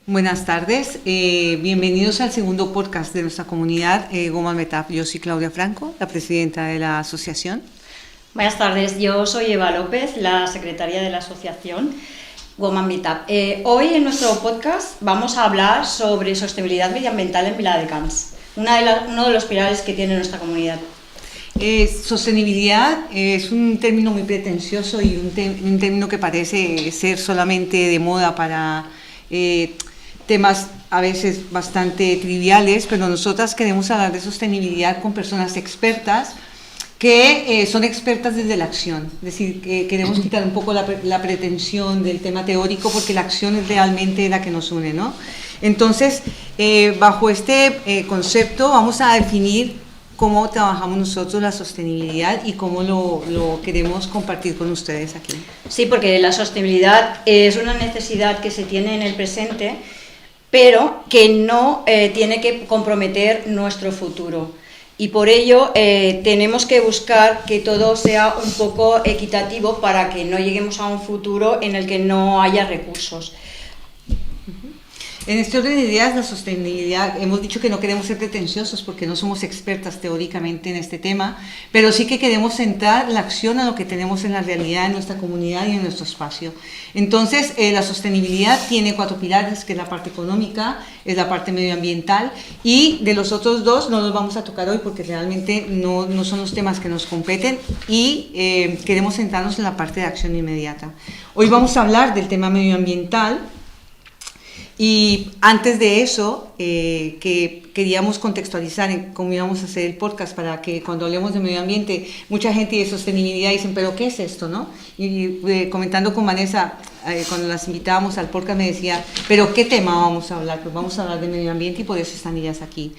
Buenas tardes, bienvenidos al segundo podcast de nuestra comunidad Woman Meetup. Yo soy Claudia Franco, la presidenta de la asociación. Buenas tardes, yo soy Eva López, la secretaria de la asociación Woman Meetup. Hoy en nuestro podcast vamos a hablar sobre sostenibilidad medioambiental en Viladecans, uno de los pilares que tiene nuestra comunidad. Sostenibilidad es un término muy pretencioso y un término que parece ser solamente de moda para temas a veces bastante triviales, pero nosotras queremos hablar de sostenibilidad con personas expertas que son expertas desde la acción. Es decir, que queremos quitar un poco la pretensión del tema teórico porque la acción es realmente la que nos une, ¿no? Entonces, bajo este concepto vamos a definir cómo trabajamos nosotros la sostenibilidad y cómo lo queremos compartir con ustedes aquí. Sí, porque la sostenibilidad es una necesidad que se tiene en el presente, pero que no tiene que comprometer nuestro futuro. Y por ello tenemos que buscar que todo sea un poco equitativo para que no lleguemos a un futuro en el que no haya recursos. En este orden de ideas, la sostenibilidad, hemos dicho que no queremos ser pretenciosos porque no somos expertas teóricamente en este tema, pero sí que queremos centrar la acción a lo que tenemos en la realidad, en nuestra comunidad y en nuestro espacio. Entonces, la sostenibilidad tiene 4 pilares, que es la parte económica, es la parte medioambiental, y de los otros 2 no los vamos a tocar hoy porque realmente no son los temas que nos competen y queremos centrarnos en la parte de acción inmediata. Hoy vamos a hablar del tema medioambiental. Y antes de eso, que queríamos contextualizar en cómo íbamos a hacer el podcast para que cuando hablemos de medio ambiente, mucha gente de sostenibilidad dicen, ¿pero qué es esto, no? Y comentando con Vanessa, cuando las invitábamos al podcast me decía, ¿pero qué tema vamos a hablar? Pues vamos a hablar de medio ambiente y por eso están ellas aquí.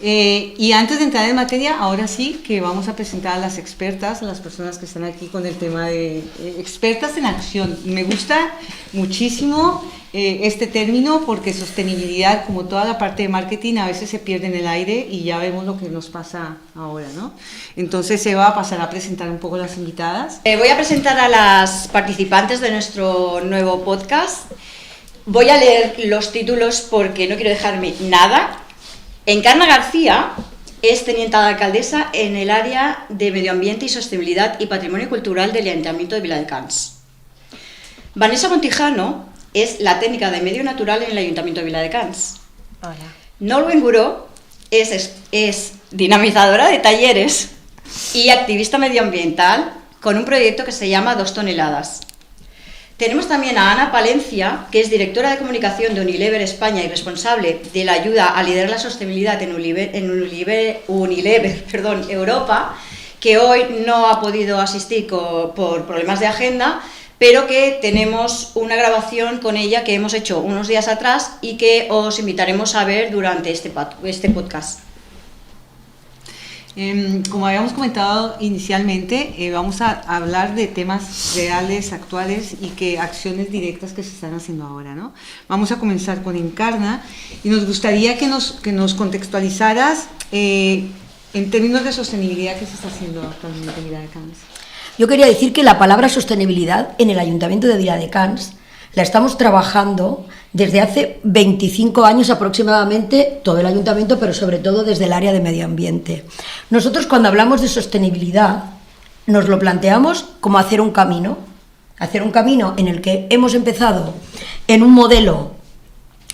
Y antes de entrar en materia, ahora sí que vamos a presentar a las expertas, a las personas que están aquí con el tema de expertas en acción. Me gusta muchísimo este término porque sostenibilidad, como toda la parte de marketing, a veces se pierde en el aire y ya vemos lo que nos pasa ahora, ¿no? Entonces Eva va a pasar a presentar un poco las invitadas. Voy a presentar a las participantes de nuestro nuevo podcast. Voy a leer los títulos porque no quiero dejarme nada. Encarna García es teniente de alcaldesa en el área de Medio Ambiente y Sostenibilidad y Patrimonio Cultural del Ayuntamiento de Viladecans. Vanessa Montijano es la técnica de Medio Natural en el Ayuntamiento de Viladecans. Hola. Nolwenn Guró es dinamizadora de talleres y activista medioambiental con un proyecto que se llama 2 toneladas. Tenemos también a Ana Palencia, que es directora de comunicación de Unilever España y responsable de la ayuda a liderar la sostenibilidad en Unilever Europa, que hoy no ha podido asistir por problemas de agenda, pero que tenemos una grabación con ella que hemos hecho unos días atrás y que os invitaremos a ver durante este podcast. Como habíamos comentado inicialmente, vamos a hablar de temas reales, actuales y acciones directas que se están haciendo ahora, ¿no? Vamos a comenzar con Encarna y nos gustaría que nos contextualizaras en términos de sostenibilidad que se está haciendo actualmente en Viladecans. Yo quería decir que la palabra sostenibilidad en el Ayuntamiento de Viladecans la estamos trabajando desde hace 25 años aproximadamente, todo el ayuntamiento, pero sobre todo desde el área de medio ambiente. Nosotros cuando hablamos de sostenibilidad nos lo planteamos como hacer un camino en el que hemos empezado en un modelo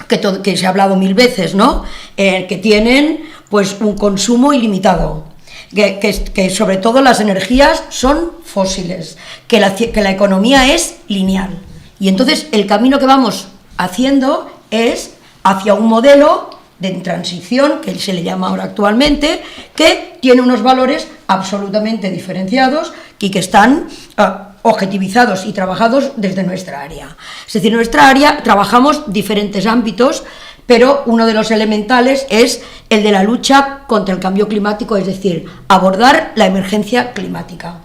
que se ha hablado 1000 veces, ¿no? Que tienen pues un consumo ilimitado, que sobre todo las energías son fósiles, que la economía es lineal. Y entonces el camino que vamos haciendo es hacia un modelo de transición, que se le llama ahora actualmente, que tiene unos valores absolutamente diferenciados y que están objetivizados y trabajados desde nuestra área. Es decir, en nuestra área trabajamos diferentes ámbitos, pero uno de los elementales es el de la lucha contra el cambio climático, es decir, abordar la emergencia climática.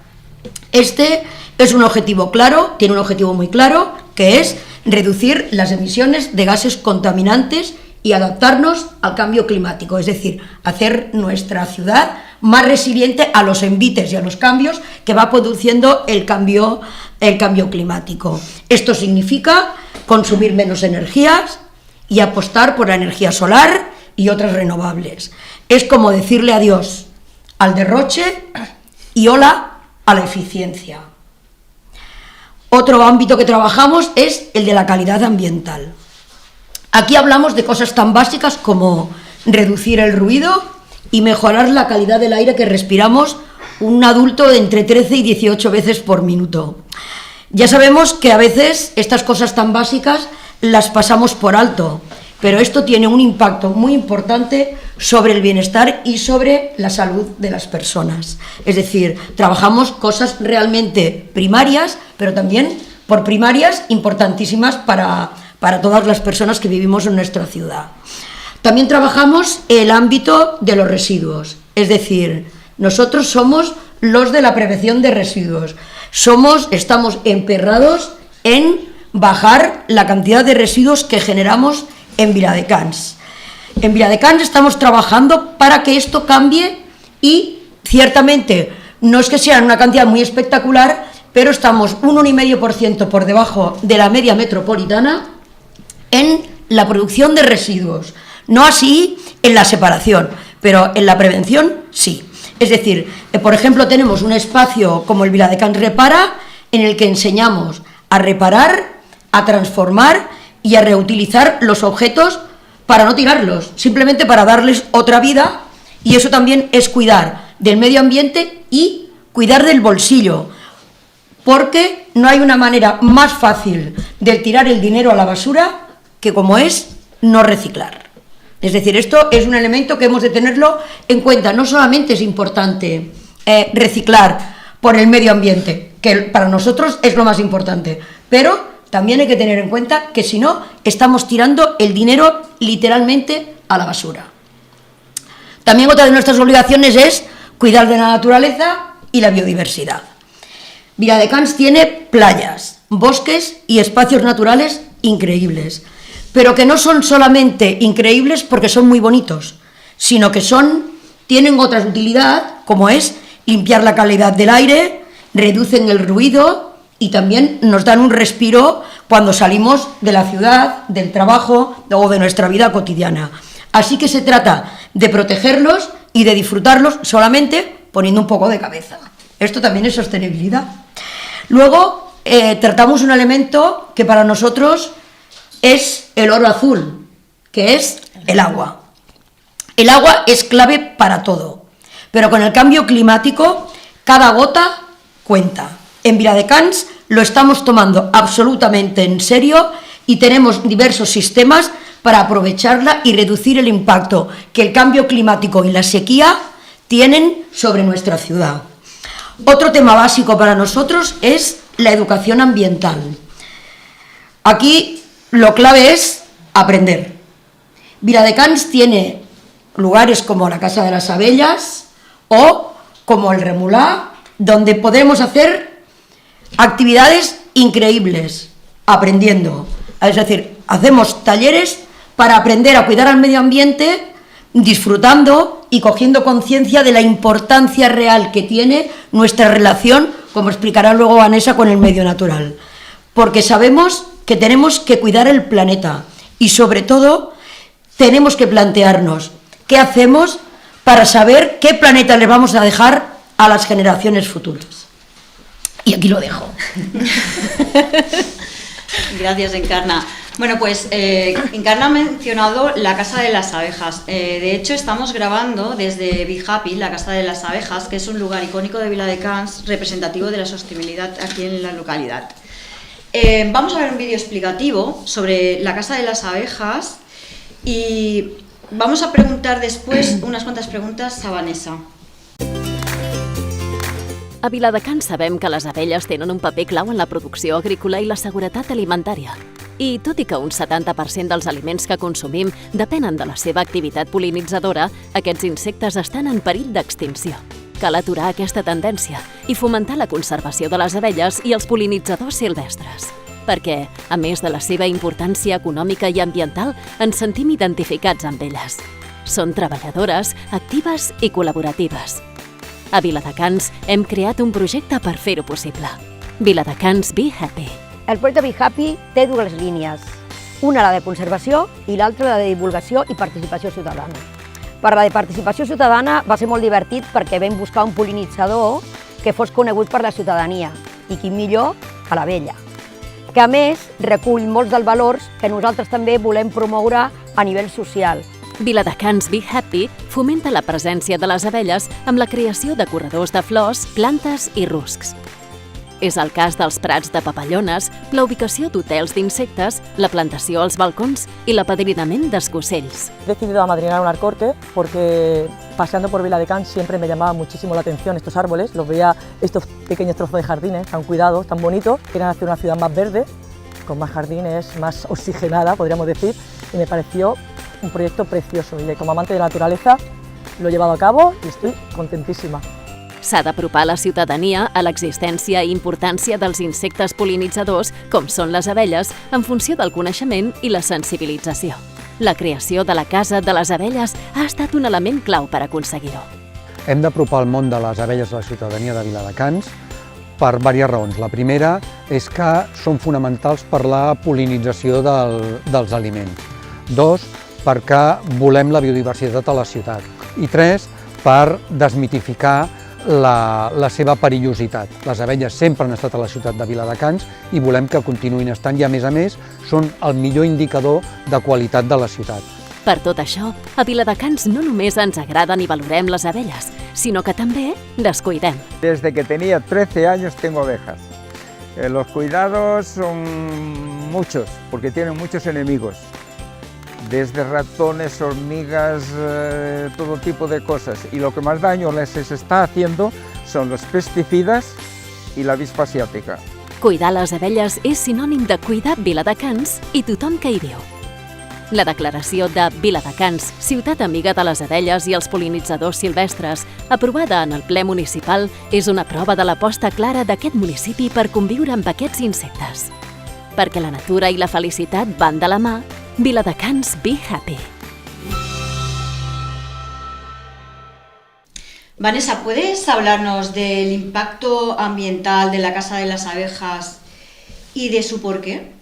Este es un objetivo claro, tiene un objetivo muy claro, que es reducir las emisiones de gases contaminantes y adaptarnos al cambio climático, es decir, hacer nuestra ciudad más resiliente a los envites y a los cambios que va produciendo el cambio climático. Esto significa consumir menos energías, y apostar por la energía solar y otras renovables. Es como decirle adiós al derroche y hola a la eficiencia. Otro ámbito que trabajamos es el de la calidad ambiental. Aquí hablamos de cosas tan básicas como reducir el ruido y mejorar la calidad del aire que respiramos un adulto de entre 13 y 18 veces por minuto. Ya sabemos que a veces estas cosas tan básicas las pasamos por alto, pero esto tiene un impacto muy importante sobre el bienestar y sobre la salud de las personas. Es decir, trabajamos cosas realmente primarias, pero también por primarias importantísimas para todas las personas que vivimos en nuestra ciudad. También trabajamos el ámbito de los residuos, es decir, nosotros somos los de la prevención de residuos. Estamos emperrados en bajar la cantidad de residuos que generamos en Viladecans. En Viladecans estamos trabajando para que esto cambie y ciertamente no es que sea una cantidad muy espectacular, pero estamos un 1,5% por debajo de la media metropolitana en la producción de residuos. No así en la separación, pero en la prevención sí. Es decir, por ejemplo, tenemos un espacio como el Viladecans Repara, en el que enseñamos a reparar, a transformar y a reutilizar los objetos para no tirarlos, simplemente para darles otra vida, y eso también es cuidar del medio ambiente y cuidar del bolsillo, porque no hay una manera más fácil de tirar el dinero a la basura que como es no reciclar. Es decir, esto es un elemento que hemos de tenerlo en cuenta. No solamente es importante reciclar por el medio ambiente, que para nosotros es lo más importante, pero también hay que tener en cuenta que si no, estamos tirando el dinero literalmente a la basura. También otra de nuestras obligaciones es cuidar de la naturaleza y la biodiversidad. Viladecans tiene playas, bosques y espacios naturales increíbles, pero que no son solamente increíbles porque son muy bonitos, sino que tienen otra utilidad, como es limpiar la calidad del aire, reducen el ruido y también nos dan un respiro cuando salimos de la ciudad, del trabajo o de nuestra vida cotidiana. Así que se trata de protegerlos y de disfrutarlos solamente poniendo un poco de cabeza. Esto también es sostenibilidad. Luego tratamos un elemento que para nosotros es el oro azul, que es el agua. El agua es clave para todo, pero con el cambio climático cada gota cuenta. En Viladecans lo estamos tomando absolutamente en serio y tenemos diversos sistemas para aprovecharla y reducir el impacto que el cambio climático y la sequía tienen sobre nuestra ciudad. Otro tema básico para nosotros es la educación ambiental. Aquí lo clave es aprender. Viladecans tiene lugares como la Casa de las Abellas o como el Remolá, donde podemos hacer actividades increíbles, aprendiendo. Es decir, hacemos talleres para aprender a cuidar al medio ambiente, disfrutando y cogiendo conciencia de la importancia real que tiene nuestra relación, como explicará luego Vanessa, con el medio natural. Porque sabemos que tenemos que cuidar el planeta y sobre todo tenemos que plantearnos qué hacemos para saber qué planeta le vamos a dejar a las generaciones futuras. Y aquí lo dejo. Gracias, Encarna. Bueno, pues Encarna ha mencionado la Casa de las Abejas. De hecho, estamos grabando desde Be Happy, la Casa de las Abejas, que es un lugar icónico de Viladecans, representativo de la sostenibilidad aquí en la localidad. Vamos a ver un vídeo explicativo sobre la Casa de las Abejas y vamos a preguntar después unas cuantas preguntas a Vanessa. A Viladecans sabem que les abelles tenen un paper clau en la producció agrícola i la seguretat alimentària. I tot i que un 70% dels aliments que consumim depenen de la seva activitat pol·linitzadora, aquests insectes estan en perill d'extinció. Cal aturar aquesta tendència i fomentar la conservació de les abelles i els pol·linitzadors silvestres. Perquè, a més de la seva importància econòmica i ambiental, ens sentim identificats amb elles. Són treballadores, actives i col·laboratives. A Viladecans hem creat un projecte per fer-ho possible. Viladecans Be Happy. El projecte Be Happy té dues línies. Una, la de conservació, i l'altra, la de divulgació i participació ciutadana. Per la de participació ciutadana va ser molt divertit perquè vam buscar un pol·linitzador que fos conegut per la ciutadania, i qui millor a l'abella, que a més recull molts dels valors que nosaltres també volem promoure a nivell social. Viladecans Be Happy fomenta la presència de les abelles amb la creació de corredors de flors, plantes i ruscs. És el cas dels prats de papallones, la ubicació d'hotels d'insectes, la plantació als balcons i l'apadrinament d'escocells. He decidido amadrinar un alcorque porque paseando por Viladecans siempre me llamaba muchísimo la atención estos árboles, los veía estos pequeños trozos de jardines tan cuidados, tan bonitos, querían hacer una ciudad más verde, con más jardines, más oxigenada, podríamos decir, y me pareció un proyecto precioso y como amante de la naturaleza lo he llevado a cabo y estoy contentísima. S'ha d'apropar la ciutadania a l'existència i importància dels insectes pol·linitzadors, com són les abelles, en funció del coneixement i la sensibilització. La creació de la Casa de les Abelles ha estat un element clau per aconseguir-ho. Hem d'apropar el món de les abelles a la ciutadania de Viladecans per diverses raons. La primera és que són fonamentals per la pol·linització dels aliments. 2, perquè volem la biodiversitat a la ciutat. I 3, per desmitificar la seva perillositat. Les abelles sempre han estat a la ciutat de Viladecans i volem que continuïn estant i, a més, són el millor indicador de qualitat de la ciutat. Per tot això, a Viladecans no només ens agraden i valorem les abelles, sinó que també les cuidem. Desde que tenía 13 años tengo abejas. Los cuidados son muchos, porque tienen muchos enemigos. Desde ratones, hormigas, todo tipo de cosas. Y lo que más daño les está haciendo son los pesticidas y la avispa asiática. Cuidar les abelles és sinònim de cuidar Viladecans i tothom que hi viu. La declaració de Viladecans, ciutat amiga de les abelles i els pol·linitzadors silvestres, aprovada en el ple municipal, és una prova de l'aposta clara d'aquest municipi per conviure amb aquests insectes. Perquè la natura i la felicitat van de la mà, Viladecans Be Happy. Vanessa, ¿puedes hablarnos del impacto ambiental de la Casa de las Abejas y de su porqué?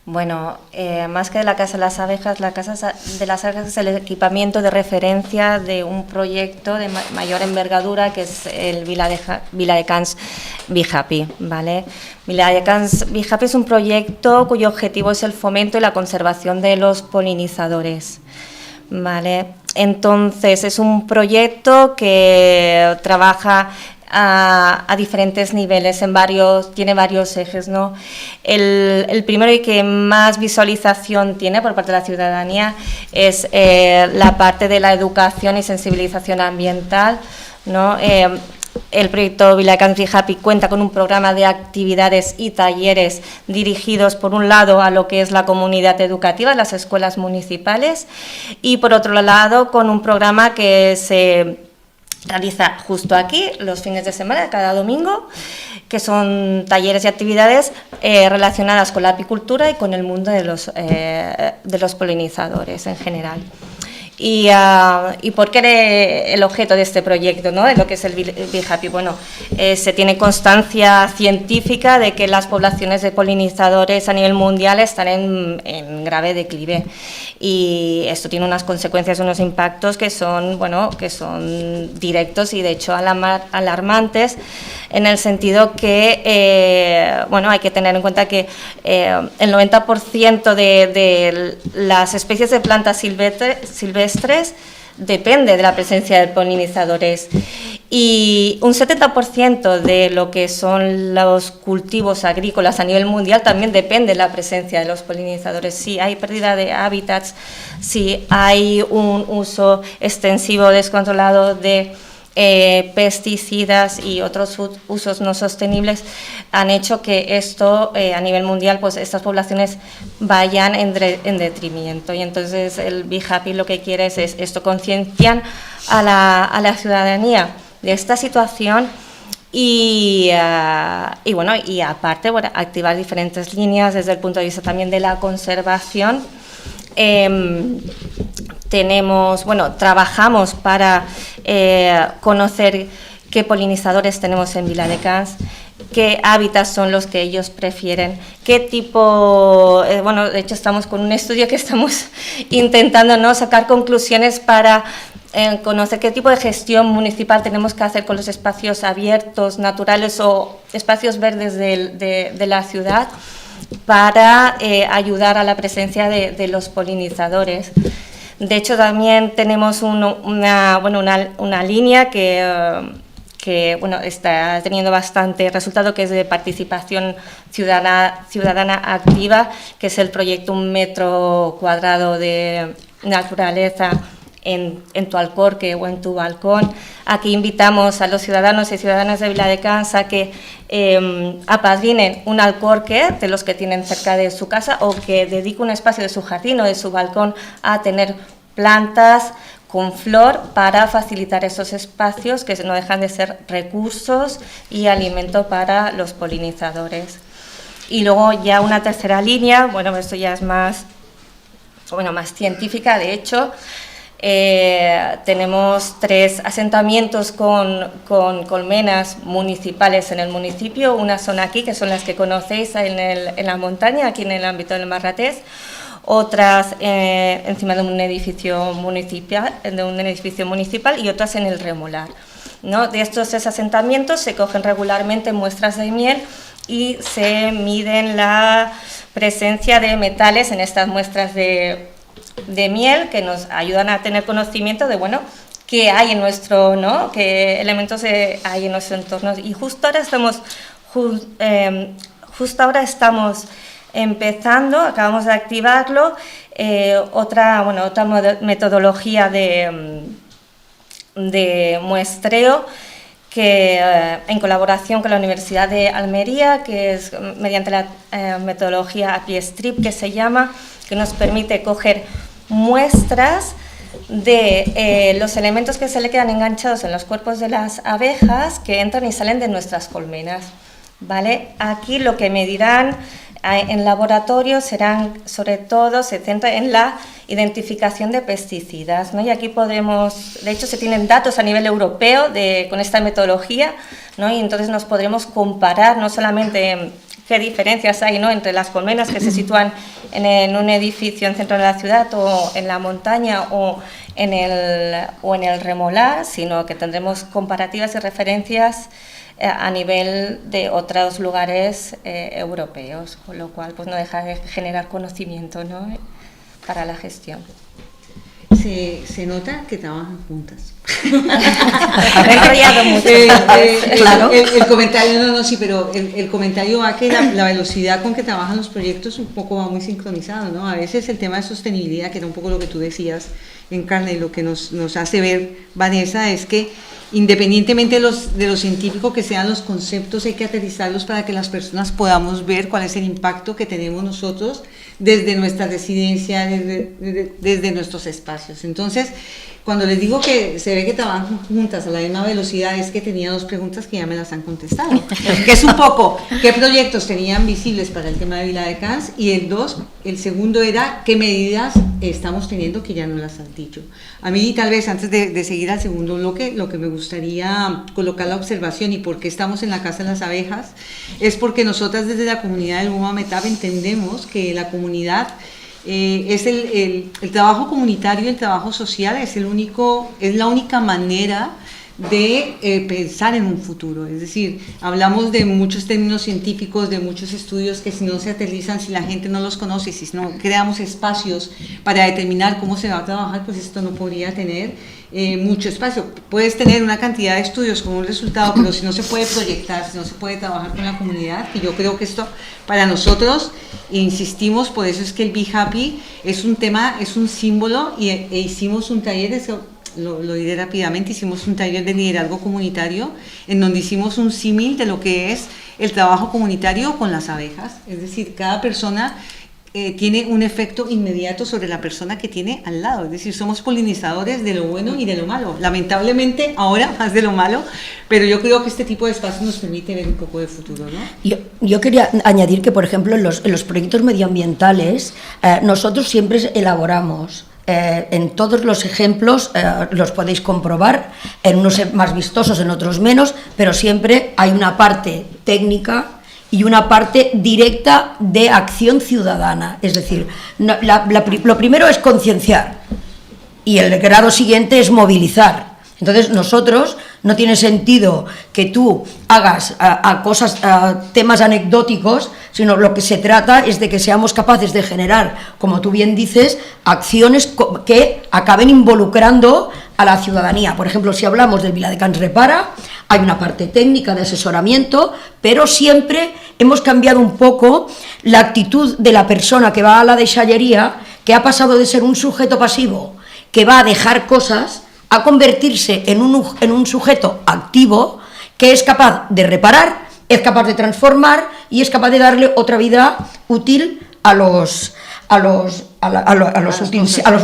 Bueno, más que de la Casa de las Abejas, la Casa de las Abejas es el equipamiento de referencia de un proyecto de mayor envergadura que es el Viladecans Be Happy, ¿vale? Viladecans Be Happy es un proyecto cuyo objetivo es el fomento y la conservación de los polinizadores, ¿vale? Entonces, es un proyecto que trabaja a diferentes niveles, tiene varios ejes, ¿no? El primero y que más visualización tiene por parte de la ciudadanía es la parte de la educación y sensibilización ambiental, ¿no? El proyecto Viladecans Be Happy cuenta con un programa de actividades y talleres dirigidos, por un lado, a lo que es la comunidad educativa, las escuelas municipales, y por otro lado, con un programa que se realiza justo aquí, los fines de semana, cada domingo, que son talleres y actividades relacionadas con la apicultura y con el mundo de los polinizadores en general. ¿Y por qué el objeto de este proyecto, ¿no? De lo que es el Be Happy? Bueno, se tiene constancia científica de que las poblaciones de polinizadores a nivel mundial están en grave declive, y esto tiene unas consecuencias, unos impactos que son directos y de hecho alarmantes, en el sentido que hay que tener en cuenta que el 90% de las especies de plantas silvestres depende de la presencia de polinizadores, y un 70% de lo que son los cultivos agrícolas a nivel mundial también depende de la presencia de los polinizadores. Si hay pérdida de hábitats, si hay un uso extensivo descontrolado de pesticidas y otros usos no sostenibles, han hecho que esto a nivel mundial, pues estas poblaciones vayan en detrimento, y entonces el Be Happy lo que quiere es esto, concienciar a la ciudadanía de esta situación y aparte activar diferentes líneas desde el punto de vista también de la conservación. Trabajamos para conocer qué polinizadores tenemos en Viladecans, qué hábitats son los que ellos prefieren, qué tipo, bueno, de hecho estamos con un estudio que estamos intentando, ¿no?, sacar conclusiones para conocer qué tipo de gestión municipal tenemos que hacer con los espacios abiertos, naturales o espacios verdes de la ciudad para ayudar a la presencia de los polinizadores. De hecho, también tenemos una línea que bueno, está teniendo bastante resultado, que es de participación ciudadana activa, que es el proyecto 1 metro cuadrado de naturaleza en tu alcorque o en tu balcón. Aquí invitamos a los ciudadanos y ciudadanas de Viladecans a que apadrinen un alcorque de los que tienen cerca de su casa, o que dedique un espacio de su jardín o de su balcón a tener plantas con flor para facilitar esos espacios que no dejan de ser recursos y alimento para los polinizadores. Y luego ya una tercera línea, bueno, esto ya es más científica. De hecho, tenemos 3 asentamientos con colmenas municipales en el municipio. Una son aquí, que son las que conocéis en la montaña, aquí en el ámbito del Marratés. Otras encima de un edificio municipal y otras en el Remolar, ¿no? De estos 3 asentamientos se cogen regularmente muestras de miel y se miden la presencia de metales en estas muestras de miel, que nos ayudan a tener conocimiento de, bueno, qué hay en nuestro, ¿no?, qué elementos hay en nuestro entorno. Y justo ahora estamos empezando, acabamos de activarlo, otra metodología de muestreo, que en colaboración con la Universidad de Almería, que es mediante la metodología API-Strip, que se llama, que nos permite coger muestras de los elementos que se le quedan enganchados en los cuerpos de las abejas que entran y salen de nuestras colmenas, ¿vale? Aquí lo que medirán en laboratorio serán, sobre todo, se centra en la identificación de pesticidas, ¿no? Y aquí podemos, de hecho se tienen datos a nivel europeo con esta metodología, ¿no? Y entonces nos podremos comparar no solamente qué diferencias hay, ¿no?, entre las colmenas que se sitúan en un edificio en el centro de la ciudad o en la montaña o en el Remolar, sino que tendremos comparativas y referencias a nivel de otros lugares europeos, con lo cual pues no deja de generar conocimiento, ¿no?, para la gestión. Se nota que trabajan juntas. Me he enrollado mucho. Claro. El comentario, sí, pero el comentario va que la velocidad con que trabajan los proyectos un poco va muy sincronizado, ¿no? A veces el tema de sostenibilidad, que era un poco lo que tú decías, Encarna, y lo que nos hace ver Vanessa, es que independientemente de lo científico que sean los conceptos, hay que aterrizarlos para que las personas podamos ver cuál es el impacto que tenemos nosotros desde nuestra residencia, desde nuestros espacios. Entonces, cuando les digo que se ve que trabajan juntas a la misma velocidad, es que tenía 2 preguntas que ya me las han contestado, que es un poco, ¿qué proyectos tenían visibles para el tema de Viladecans? Y el segundo era, ¿qué medidas estamos teniendo que ya no las has dicho? A mí, tal vez, antes de seguir al segundo bloque, lo que me gustaría colocar la observación y por qué estamos en la Casa de las Abejas, es porque nosotras desde la comunidad del Boma Metap entendemos que la comunidad es el trabajo comunitario, el trabajo social, es la única manera de pensar en un futuro. Es decir, hablamos de muchos términos científicos, de muchos estudios que si no se aterrizan, si la gente no los conoce, si no creamos espacios para determinar cómo se va a trabajar, pues esto no podría tener mucho espacio. Puedes tener una cantidad de estudios como un resultado, pero si no se puede proyectar, si no se puede trabajar con la comunidad, y yo creo que esto para nosotros, insistimos, por eso es que el Be Happy es un tema, es un símbolo, e hicimos un taller, lo diré rápidamente, hicimos un taller de liderazgo comunitario en donde hicimos un símil de lo que es el trabajo comunitario con las abejas. Es decir, cada persona tiene un efecto inmediato sobre la persona que tiene al lado. Es decir, somos polinizadores de lo bueno y de lo malo. Lamentablemente, ahora más de lo malo, pero yo creo que este tipo de espacios nos permite ver un poco de futuro, ¿no? Yo quería añadir que, por ejemplo, en los proyectos medioambientales, nosotros siempre elaboramos en todos los ejemplos los podéis comprobar, en unos más vistosos, en otros menos, pero siempre hay una parte técnica y una parte directa de acción ciudadana. Es decir, lo primero es concienciar y el grado siguiente es movilizar. Entonces nosotros, no tiene sentido que tú hagas temas anecdóticos, sino lo que se trata es de que seamos capaces de generar, como tú bien dices, acciones que acaben involucrando a la ciudadanía. Por ejemplo, si hablamos del Viladecans Repara, hay una parte técnica de asesoramiento, pero siempre hemos cambiado un poco la actitud de la persona que va a la deixallería, que ha pasado de ser un sujeto pasivo, que va a dejar cosas, a convertirse en un sujeto activo que es capaz de reparar, es capaz de transformar y es capaz de darle otra vida útil a los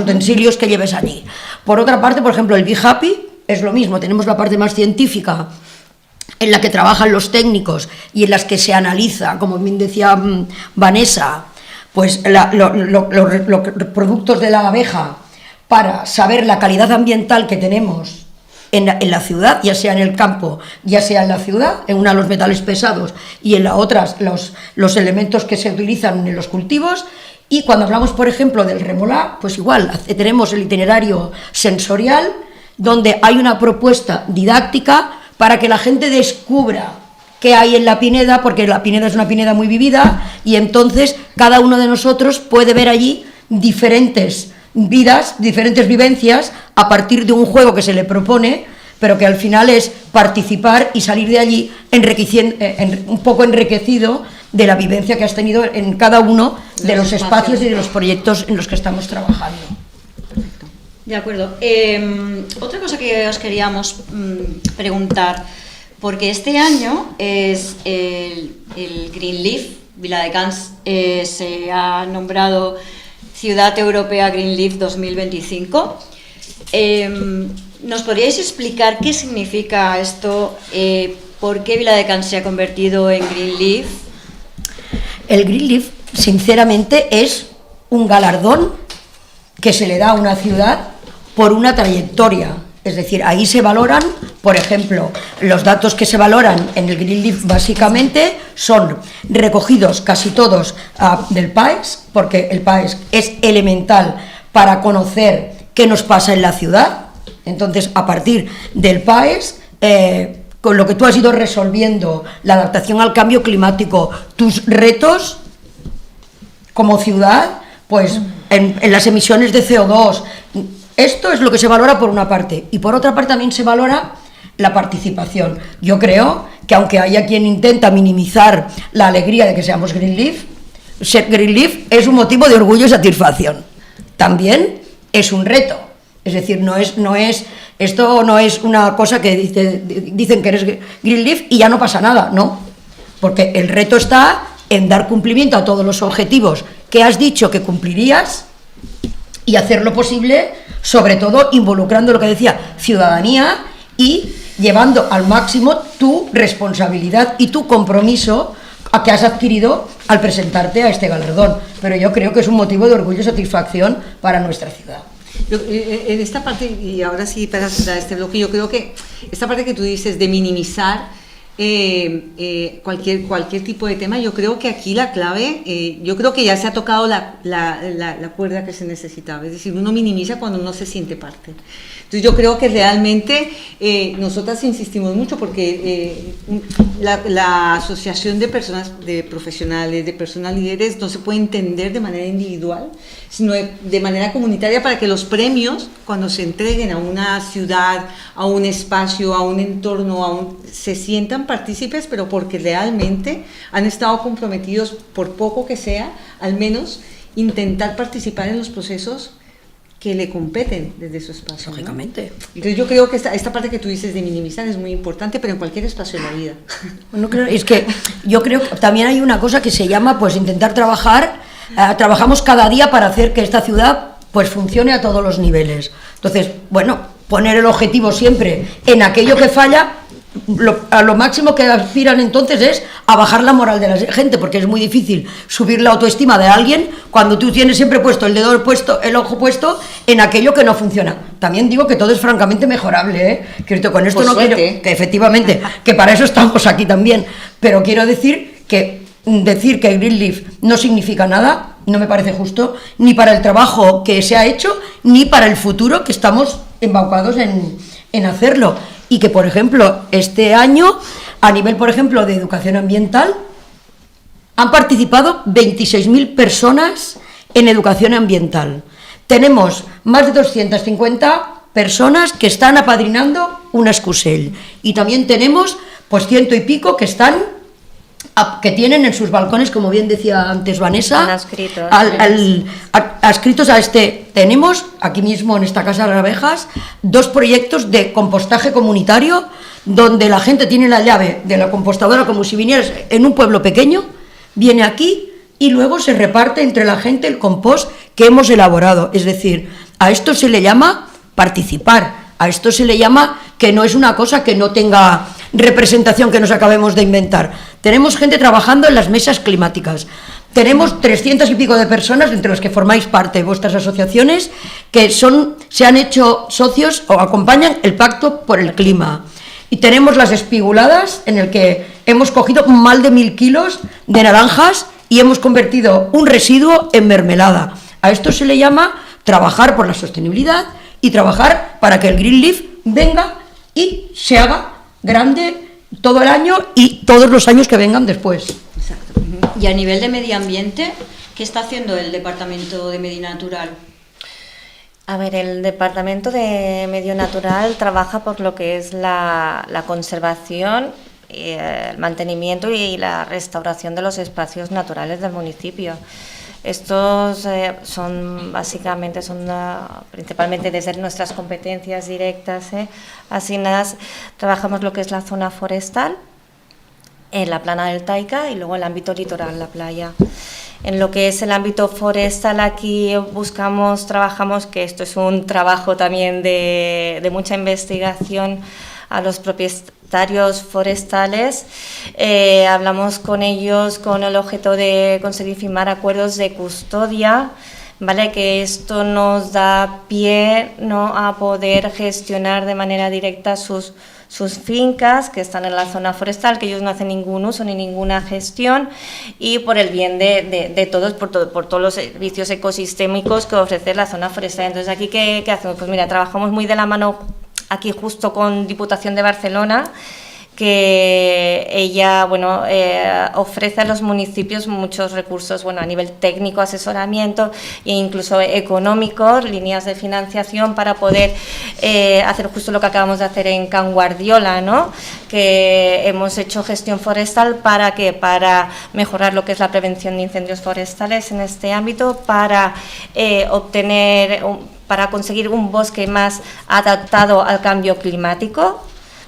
utensilios que lleves allí. Por otra parte, por ejemplo, el Be Happy es lo mismo, tenemos la parte más científica en la que trabajan los técnicos y en las que se analiza, como bien decía Vanessa, pues los productos de la abeja, para saber la calidad ambiental que tenemos en la ciudad, ya sea en el campo, ya sea en la ciudad, en una los metales pesados y en la otra los elementos que se utilizan en los cultivos. Y cuando hablamos, por ejemplo, del remolá, pues igual, tenemos el itinerario sensorial, donde hay una propuesta didáctica para que la gente descubra qué hay en la pineda, porque la pineda es una pineda muy vivida, y entonces cada uno de nosotros puede ver allí diferentes vidas, diferentes vivencias a partir de un juego que se le propone, pero que al final es participar y salir de allí un poco enriquecido de la vivencia que has tenido en cada uno de los espacios y de los proyectos en los que estamos trabajando. Perfecto. De acuerdo. Otra cosa que os queríamos preguntar, porque este año es el Green Leaf, Viladecans se ha nombrado Ciudad Europea Green Leaf 2025. ¿Nos podríais explicar qué significa esto? ¿Por qué Viladecans se ha convertido en Green Leaf? El Green Leaf, sinceramente, es un galardón que se le da a una ciudad por una trayectoria. Es decir, ahí se valoran, por ejemplo, los datos que se valoran en el Green Leaf básicamente son recogidos casi todos del PAES, porque el PAES es elemental para conocer qué nos pasa en la ciudad. Entonces, a partir del PAES, con lo que tú has ido resolviendo, la adaptación al cambio climático, tus retos como ciudad, pues en las emisiones de CO2, esto es lo que se valora por una parte, y por otra parte también se valora la participación. Yo creo que aunque haya quien intenta minimizar la alegría de que seamos Green Leaf, ser Green Leaf es un motivo de orgullo y satisfacción. También es un reto, es decir, esto no es una cosa que dicen que eres Green Leaf y ya no pasa nada, no, porque el reto está en dar cumplimiento a todos los objetivos que has dicho que cumplirías y hacer lo posible, sobre todo involucrando lo que decía, ciudadanía, y llevando al máximo tu responsabilidad y tu compromiso que has adquirido al presentarte a este galardón. Pero yo creo que es un motivo de orgullo y satisfacción para nuestra ciudad. En esta parte, y ahora sí para cerrar este bloque, yo creo que esta parte que tú dices de minimizar cualquier tipo de tema, yo creo que aquí la clave, yo creo que ya se ha tocado la cuerda que se necesitaba, es decir, uno minimiza cuando uno se siente parte. Entonces yo creo que realmente nosotras insistimos mucho porque la asociación de personas, de profesionales, de personas líderes no se puede entender de manera individual, sino de manera comunitaria, para que los premios, cuando se entreguen a una ciudad, a un espacio, a un entorno, se sientan partícipes, pero porque realmente han estado comprometidos, por poco que sea, al menos intentar participar en los procesos que le competen desde su espacio, ¿no? Lógicamente. Entonces yo creo que esta parte que tú dices de minimizar es muy importante, pero en cualquier espacio de la vida. Bueno, es que yo creo que también hay una cosa que se llama, pues, intentar trabajamos cada día para hacer que esta ciudad, pues, funcione a todos los niveles. Entonces, bueno, poner el objetivo siempre en aquello que falla a lo máximo que aspiran entonces es a bajar la moral de la gente, porque es muy difícil subir la autoestima de alguien cuando tú tienes siempre puesto el dedo puesto, el ojo puesto en aquello que no funciona. También digo que todo es francamente mejorable, ¿eh? Que con esto Por no quiero, suerte. que efectivamente, que para eso estamos aquí también, pero quiero decir que Greenleaf no significa nada, no me parece justo, ni para el trabajo que se ha hecho, ni para el futuro que estamos embaucados en hacerlo. Y que, por ejemplo, este año, a nivel, por ejemplo, de educación ambiental, han participado 26.000 personas en educación ambiental. Tenemos más de 250 personas que están apadrinando un excusel. Y también tenemos, pues, 100 y pico que tienen en sus balcones, como bien decía antes Vanessa, adscritos a este. Tenemos aquí mismo en esta Casa de las Abejas 2 proyectos de compostaje comunitario, donde la gente tiene la llave de la compostadora como si vinieras en un pueblo pequeño, viene aquí y luego se reparte entre la gente el compost que hemos elaborado. Es decir, a esto se le llama participar, a esto se le llama que no es una cosa que no tenga representación, que nos acabemos de inventar. Tenemos gente trabajando en las mesas climáticas. Tenemos 300 y pico de personas, entre los que formáis parte de vuestras asociaciones, que se han hecho socios o acompañan el Pacto por el Clima. Y tenemos las espiguladas, en el que hemos cogido más de 1.000 kilos de naranjas y hemos convertido un residuo en mermelada. A esto se le llama trabajar por la sostenibilidad y trabajar para que el Greenleaf venga y se haga grande todo el año y todos los años que vengan después. Exacto. Y a nivel de medio ambiente, ¿qué está haciendo el Departamento de Medio Natural? A ver, el Departamento de Medio Natural trabaja por lo que es la conservación, el mantenimiento y la restauración de los espacios naturales del municipio. Estos principalmente desde nuestras competencias directas asignadas, trabajamos lo que es la zona forestal, en la plana del Taica y luego el ámbito litoral, la playa. En lo que es el ámbito forestal, aquí trabajamos, que esto es un trabajo también de mucha investigación a los propietarios forestales. Hablamos con ellos con el objeto de conseguir firmar acuerdos de custodia, ¿vale? Que esto nos da pie, ¿no?, a poder gestionar de manera directa sus fincas que están en la zona forestal, que ellos no hacen ningún uso ni ninguna gestión, y por el bien de todos, por todos los servicios ecosistémicos que ofrece la zona forestal. Entonces, aquí, ¿qué hacemos? Pues mira, trabajamos muy de la mano aquí justo con Diputación de Barcelona, que ella ofrece a los municipios muchos recursos, a nivel técnico, asesoramiento e incluso económico, líneas de financiación para poder hacer justo lo que acabamos de hacer en Can Guardiola, ¿no?, que hemos hecho gestión forestal para mejorar lo que es la prevención de incendios forestales en este ámbito, para para conseguir un bosque más adaptado al cambio climático,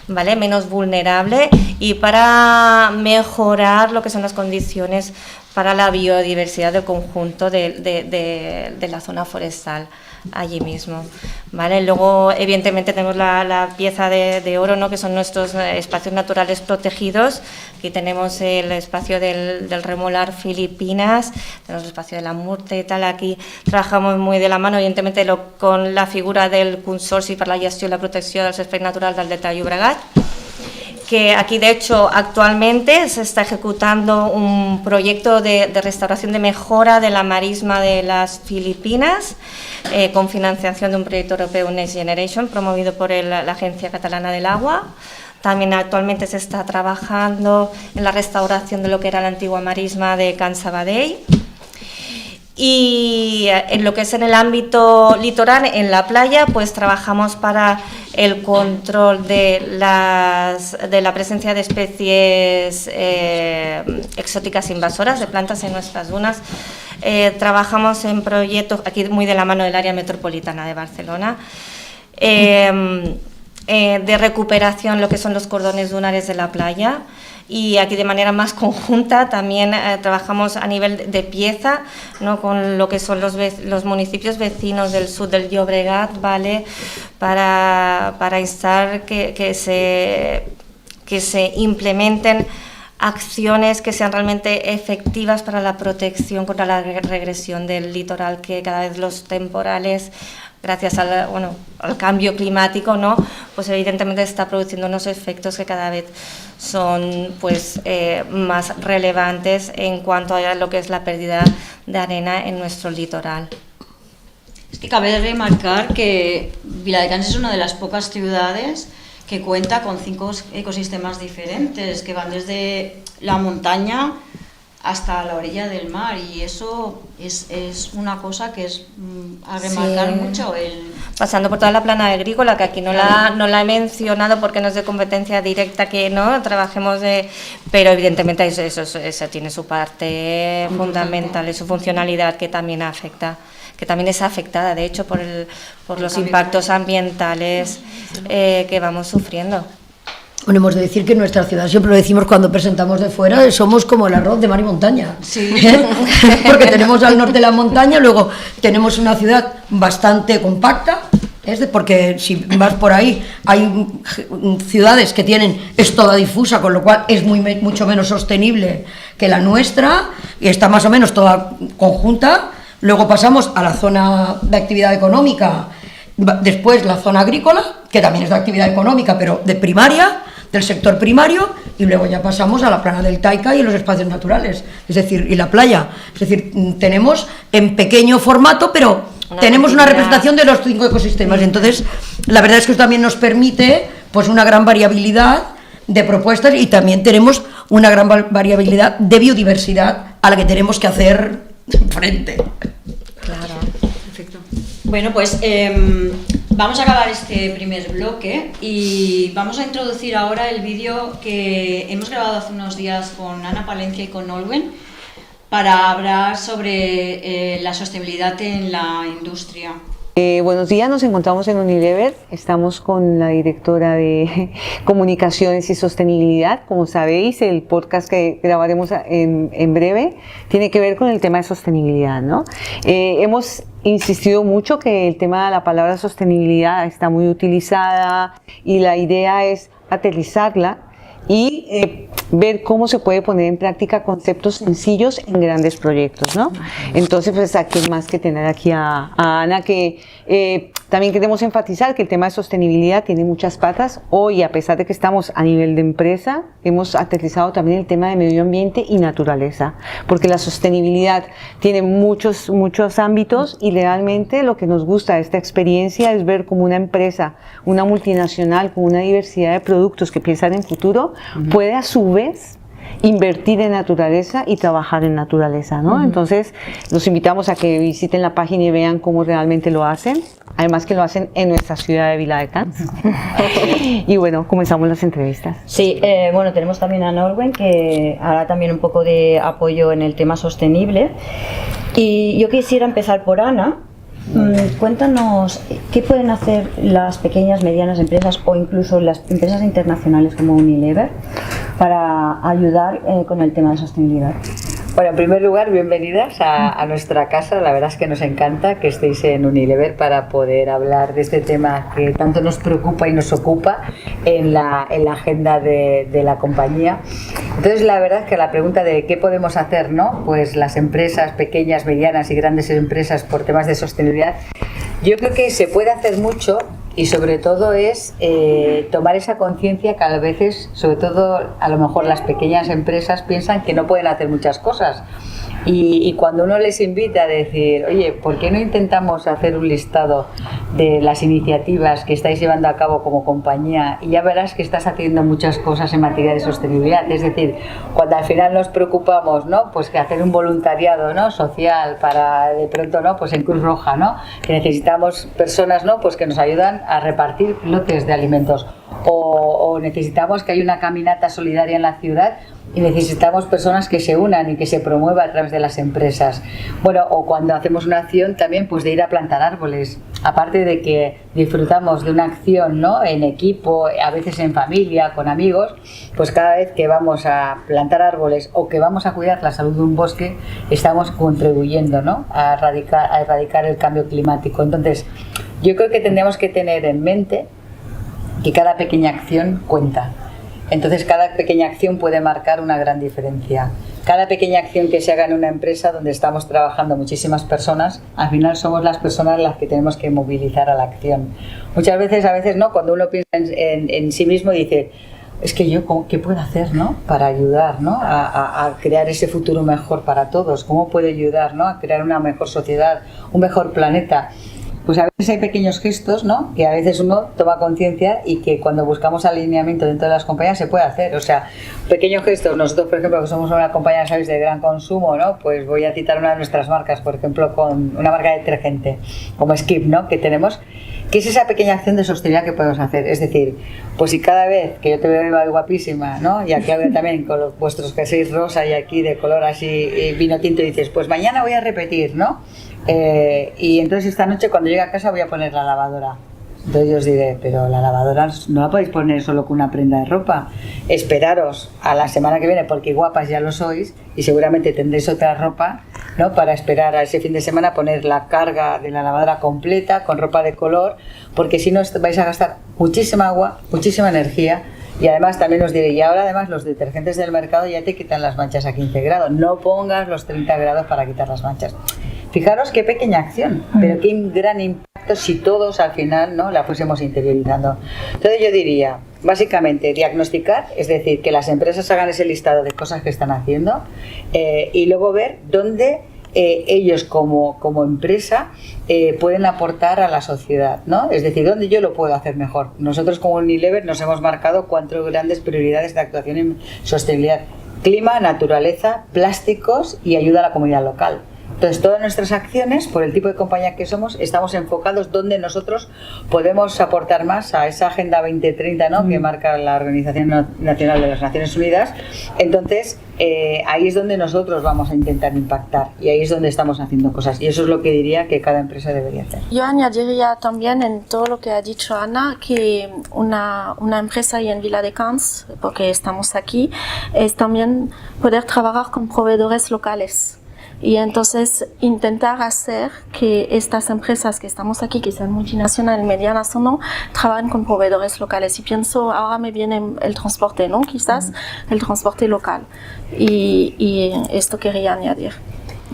¿vale?, menos vulnerable, y para mejorar lo que son las condiciones para la biodiversidad del conjunto de la zona forestal allí mismo, ¿vale? Luego, evidentemente, tenemos la pieza de oro, ¿no?, que son nuestros espacios naturales protegidos. Aquí tenemos el espacio del Remolar Filipinas, tenemos el espacio de la Murta y tal. Aquí trabajamos muy de la mano, evidentemente, con la figura del Consorci per la Gestió i la Protecció dels Espais Naturals del Delta de Llobregat, que aquí, de hecho, actualmente se está ejecutando un proyecto de restauración, de mejora de la marisma de las Filipinas, con financiación de un proyecto europeo, Next Generation, promovido por la Agencia Catalana del Agua. También actualmente se está trabajando en la restauración de lo que era la antigua marisma de Can Sabadell. Y en lo que es en el ámbito litoral, en la playa, pues trabajamos para el control de la presencia de especies exóticas invasoras de plantas en nuestras dunas. Trabajamos en proyectos, aquí muy de la mano del área metropolitana de Barcelona, de recuperación, lo que son los cordones dunares de la playa. Y aquí, de manera más conjunta, también trabajamos a nivel de pieza, ¿no?, con lo que son los municipios vecinos del sur del Llobregat, ¿vale?, para instar que se que se implementen acciones que sean realmente efectivas para la protección contra la regresión del litoral, que cada vez los temporales, gracias al cambio climático, ¿no? Pues evidentemente está produciendo unos efectos que cada vez son pues más relevantes en cuanto a lo que es la pérdida de arena en nuestro litoral. Es que cabe remarcar que Viladecans es una de las pocas ciudades que cuenta con 5 ecosistemas diferentes, que van desde la montaña hasta la orilla del mar, y eso es una cosa que es a remarcar mucho. Pasando por toda la plana agrícola, que aquí no la he mencionado porque no es de competencia directa que no trabajemos pero evidentemente eso tiene su parte fundamental, su funcionalidad que también afecta, que también es afectada de hecho por los impactos ambientales que vamos sufriendo. Bueno, hemos de decir que en nuestra ciudad, siempre lo decimos cuando presentamos de fuera, somos como el arroz de mar y montaña. Sí. Porque tenemos al norte la montaña, luego tenemos una ciudad bastante compacta, porque si vas por ahí hay ciudades que es toda difusa, con lo cual es mucho menos sostenible que la nuestra, y está más o menos toda conjunta. Luego pasamos a la zona de actividad económica, después la zona agrícola, que también es de actividad económica, pero de primaria, del sector primario, y luego ya pasamos a la plana del Taica y los espacios naturales, es decir, y la playa. Es decir, tenemos en pequeño formato, pero tenemos una representación de los 5 ecosistemas. Entonces, la verdad es que eso también nos permite pues una gran variabilidad de propuestas, y también tenemos una gran variabilidad de biodiversidad a la que tenemos que hacer frente. Claro, perfecto. Bueno, pues vamos a acabar este primer bloque y vamos a introducir ahora el vídeo que hemos grabado hace unos días con Ana Palencia y con Olwen para hablar sobre la sostenibilidad en la industria. Buenos días, nos encontramos en Unilever, estamos con la directora de Comunicaciones y Sostenibilidad. Como sabéis, el podcast que grabaremos en breve tiene que ver con el tema de sostenibilidad, ¿no? Hemos insistido mucho que el tema de la palabra sostenibilidad está muy utilizada y la idea es aterrizarla y ver cómo se puede poner en práctica conceptos sencillos en grandes proyectos, ¿no? Entonces, pues aquí más que tener aquí a Ana, que también queremos enfatizar que el tema de sostenibilidad tiene muchas patas. Hoy, a pesar de que estamos a nivel de empresa, hemos aterrizado también el tema de medio ambiente y naturaleza, porque la sostenibilidad tiene muchos ámbitos, y realmente lo que nos gusta de esta experiencia es ver cómo una empresa, una multinacional con una diversidad de productos que piensan en futuro, puede a su vez invertir en naturaleza y trabajar en naturaleza, ¿no? Entonces, los invitamos a que visiten la página y vean cómo realmente lo hacen. Además que lo hacen en nuestra ciudad de Viladecans. Y bueno, comenzamos las entrevistas. Sí, bueno, tenemos también a Olwen, que hará también un poco de apoyo en el tema sostenible. Y yo quisiera empezar por Ana. Cuéntanos, ¿qué pueden hacer las pequeñas, medianas empresas o incluso las empresas internacionales como Unilever para ayudar con el tema de sostenibilidad? Bueno, en primer lugar, bienvenidas a nuestra casa. La verdad es que nos encanta que estéis en Unilever para poder hablar de este tema que tanto nos preocupa y nos ocupa en la agenda de la compañía. Entonces, la verdad es que la pregunta de qué podemos hacer, ¿no? Pues las empresas pequeñas, medianas y grandes empresas por temas de sostenibilidad, yo creo que se puede hacer mucho. Y sobre todo es tomar esa conciencia que a veces, sobre todo a lo mejor las pequeñas empresas, piensan que no pueden hacer muchas cosas. Y cuando uno les invita a decir, oye, ¿por qué no intentamos hacer un listado de las iniciativas que estáis llevando a cabo como compañía? Y ya verás que estás haciendo muchas cosas en materia de sostenibilidad. Es decir, cuando al final nos preocupamos, ¿no? Pues que hacer un voluntariado, ¿no? Social para de pronto, ¿no? Pues en Cruz Roja, ¿no? Que necesitamos personas, ¿no? Pues que nos ayudan a repartir lotes de alimentos. O necesitamos que haya una caminata solidaria en la ciudad y necesitamos personas que se unan y que se promueva a través de las empresas. Bueno, o cuando hacemos una acción también pues de ir a plantar árboles. Aparte de que disfrutamos de una acción, ¿no? En equipo, a veces en familia, con amigos, pues cada vez que vamos a plantar árboles o que vamos a cuidar la salud de un bosque, estamos contribuyendo, ¿no? a erradicar el cambio climático. Entonces, yo creo que tendríamos que tener en mente que cada pequeña acción cuenta Entonces cada pequeña acción puede marcar una gran diferencia. Cada pequeña acción que se haga en una empresa donde estamos trabajando muchísimas personas, al final somos las personas las que tenemos que movilizar a la acción. Muchas veces, a veces no, cuando uno piensa en sí mismo dice, es que yo, ¿qué puedo hacer, ¿no? Para ayudar, ¿no? a crear ese futuro mejor para todos. ¿Cómo puedo ayudar, ¿no? A crear una mejor sociedad, un mejor planeta? Pues a veces hay pequeños gestos, ¿no? Que a veces uno toma conciencia y que cuando buscamos alineamiento dentro de las compañías se puede hacer. O sea, pequeños gestos. Nosotros, por ejemplo, que somos una compañía, ¿sabéis?, de gran consumo, ¿no? Pues voy a citar una de nuestras marcas, por ejemplo, con una marca de detergente, como Skip, ¿no? Que tenemos, que es esa pequeña acción de sostenibilidad que podemos hacer. Es decir, pues si cada vez que yo te veo ahí guapísima, ¿no? Y aquí hablo también con los vuestros jerseys rosa y aquí de color así vino tinto, y dices, pues mañana voy a repetir, ¿no? Y entonces esta noche cuando llegue a casa voy a poner la lavadora. Entonces yo os diré, pero la lavadora no la podéis poner solo con una prenda de ropa. Esperaros a la semana que viene, porque guapas ya lo sois y seguramente tendréis otra ropa, ¿no? Para esperar a ese fin de semana poner la carga de la lavadora completa con ropa de color, porque si no vais a gastar muchísima agua, muchísima energía. Y además también os diré, y ahora además los detergentes del mercado ya te quitan las manchas a 15 grados. No pongas los 30 grados para quitar las manchas. Fijaros qué pequeña acción, pero qué gran impacto si todos al final, ¿no?, la fuésemos interiorizando. Entonces yo diría, básicamente, diagnosticar, es decir, que las empresas hagan ese listado de cosas que están haciendo y luego ver dónde ellos como empresa pueden aportar a la sociedad, ¿no? Es decir, dónde yo lo puedo hacer mejor. Nosotros como Unilever nos hemos marcado 4 grandes prioridades de actuación en sostenibilidad: clima, naturaleza, plásticos y ayuda a la comunidad local. Entonces, todas nuestras acciones, por el tipo de compañía que somos, estamos enfocados donde nosotros podemos aportar más a esa Agenda 2030, ¿no?, que marca la Organización Nacional de las Naciones Unidas. Entonces, ahí es donde nosotros vamos a intentar impactar y ahí es donde estamos haciendo cosas. Y eso es lo que diría que cada empresa debería hacer. Yo añadiría también en todo lo que ha dicho Ana que una empresa y en Viladecans, porque estamos aquí, es también poder trabajar con proveedores locales. Y entonces intentar hacer que estas empresas que estamos aquí, que sean multinacionales, medianas o no, trabajen con proveedores locales. Y pienso, ahora me viene el transporte, ¿no? Quizás el transporte local. Y esto quería añadir.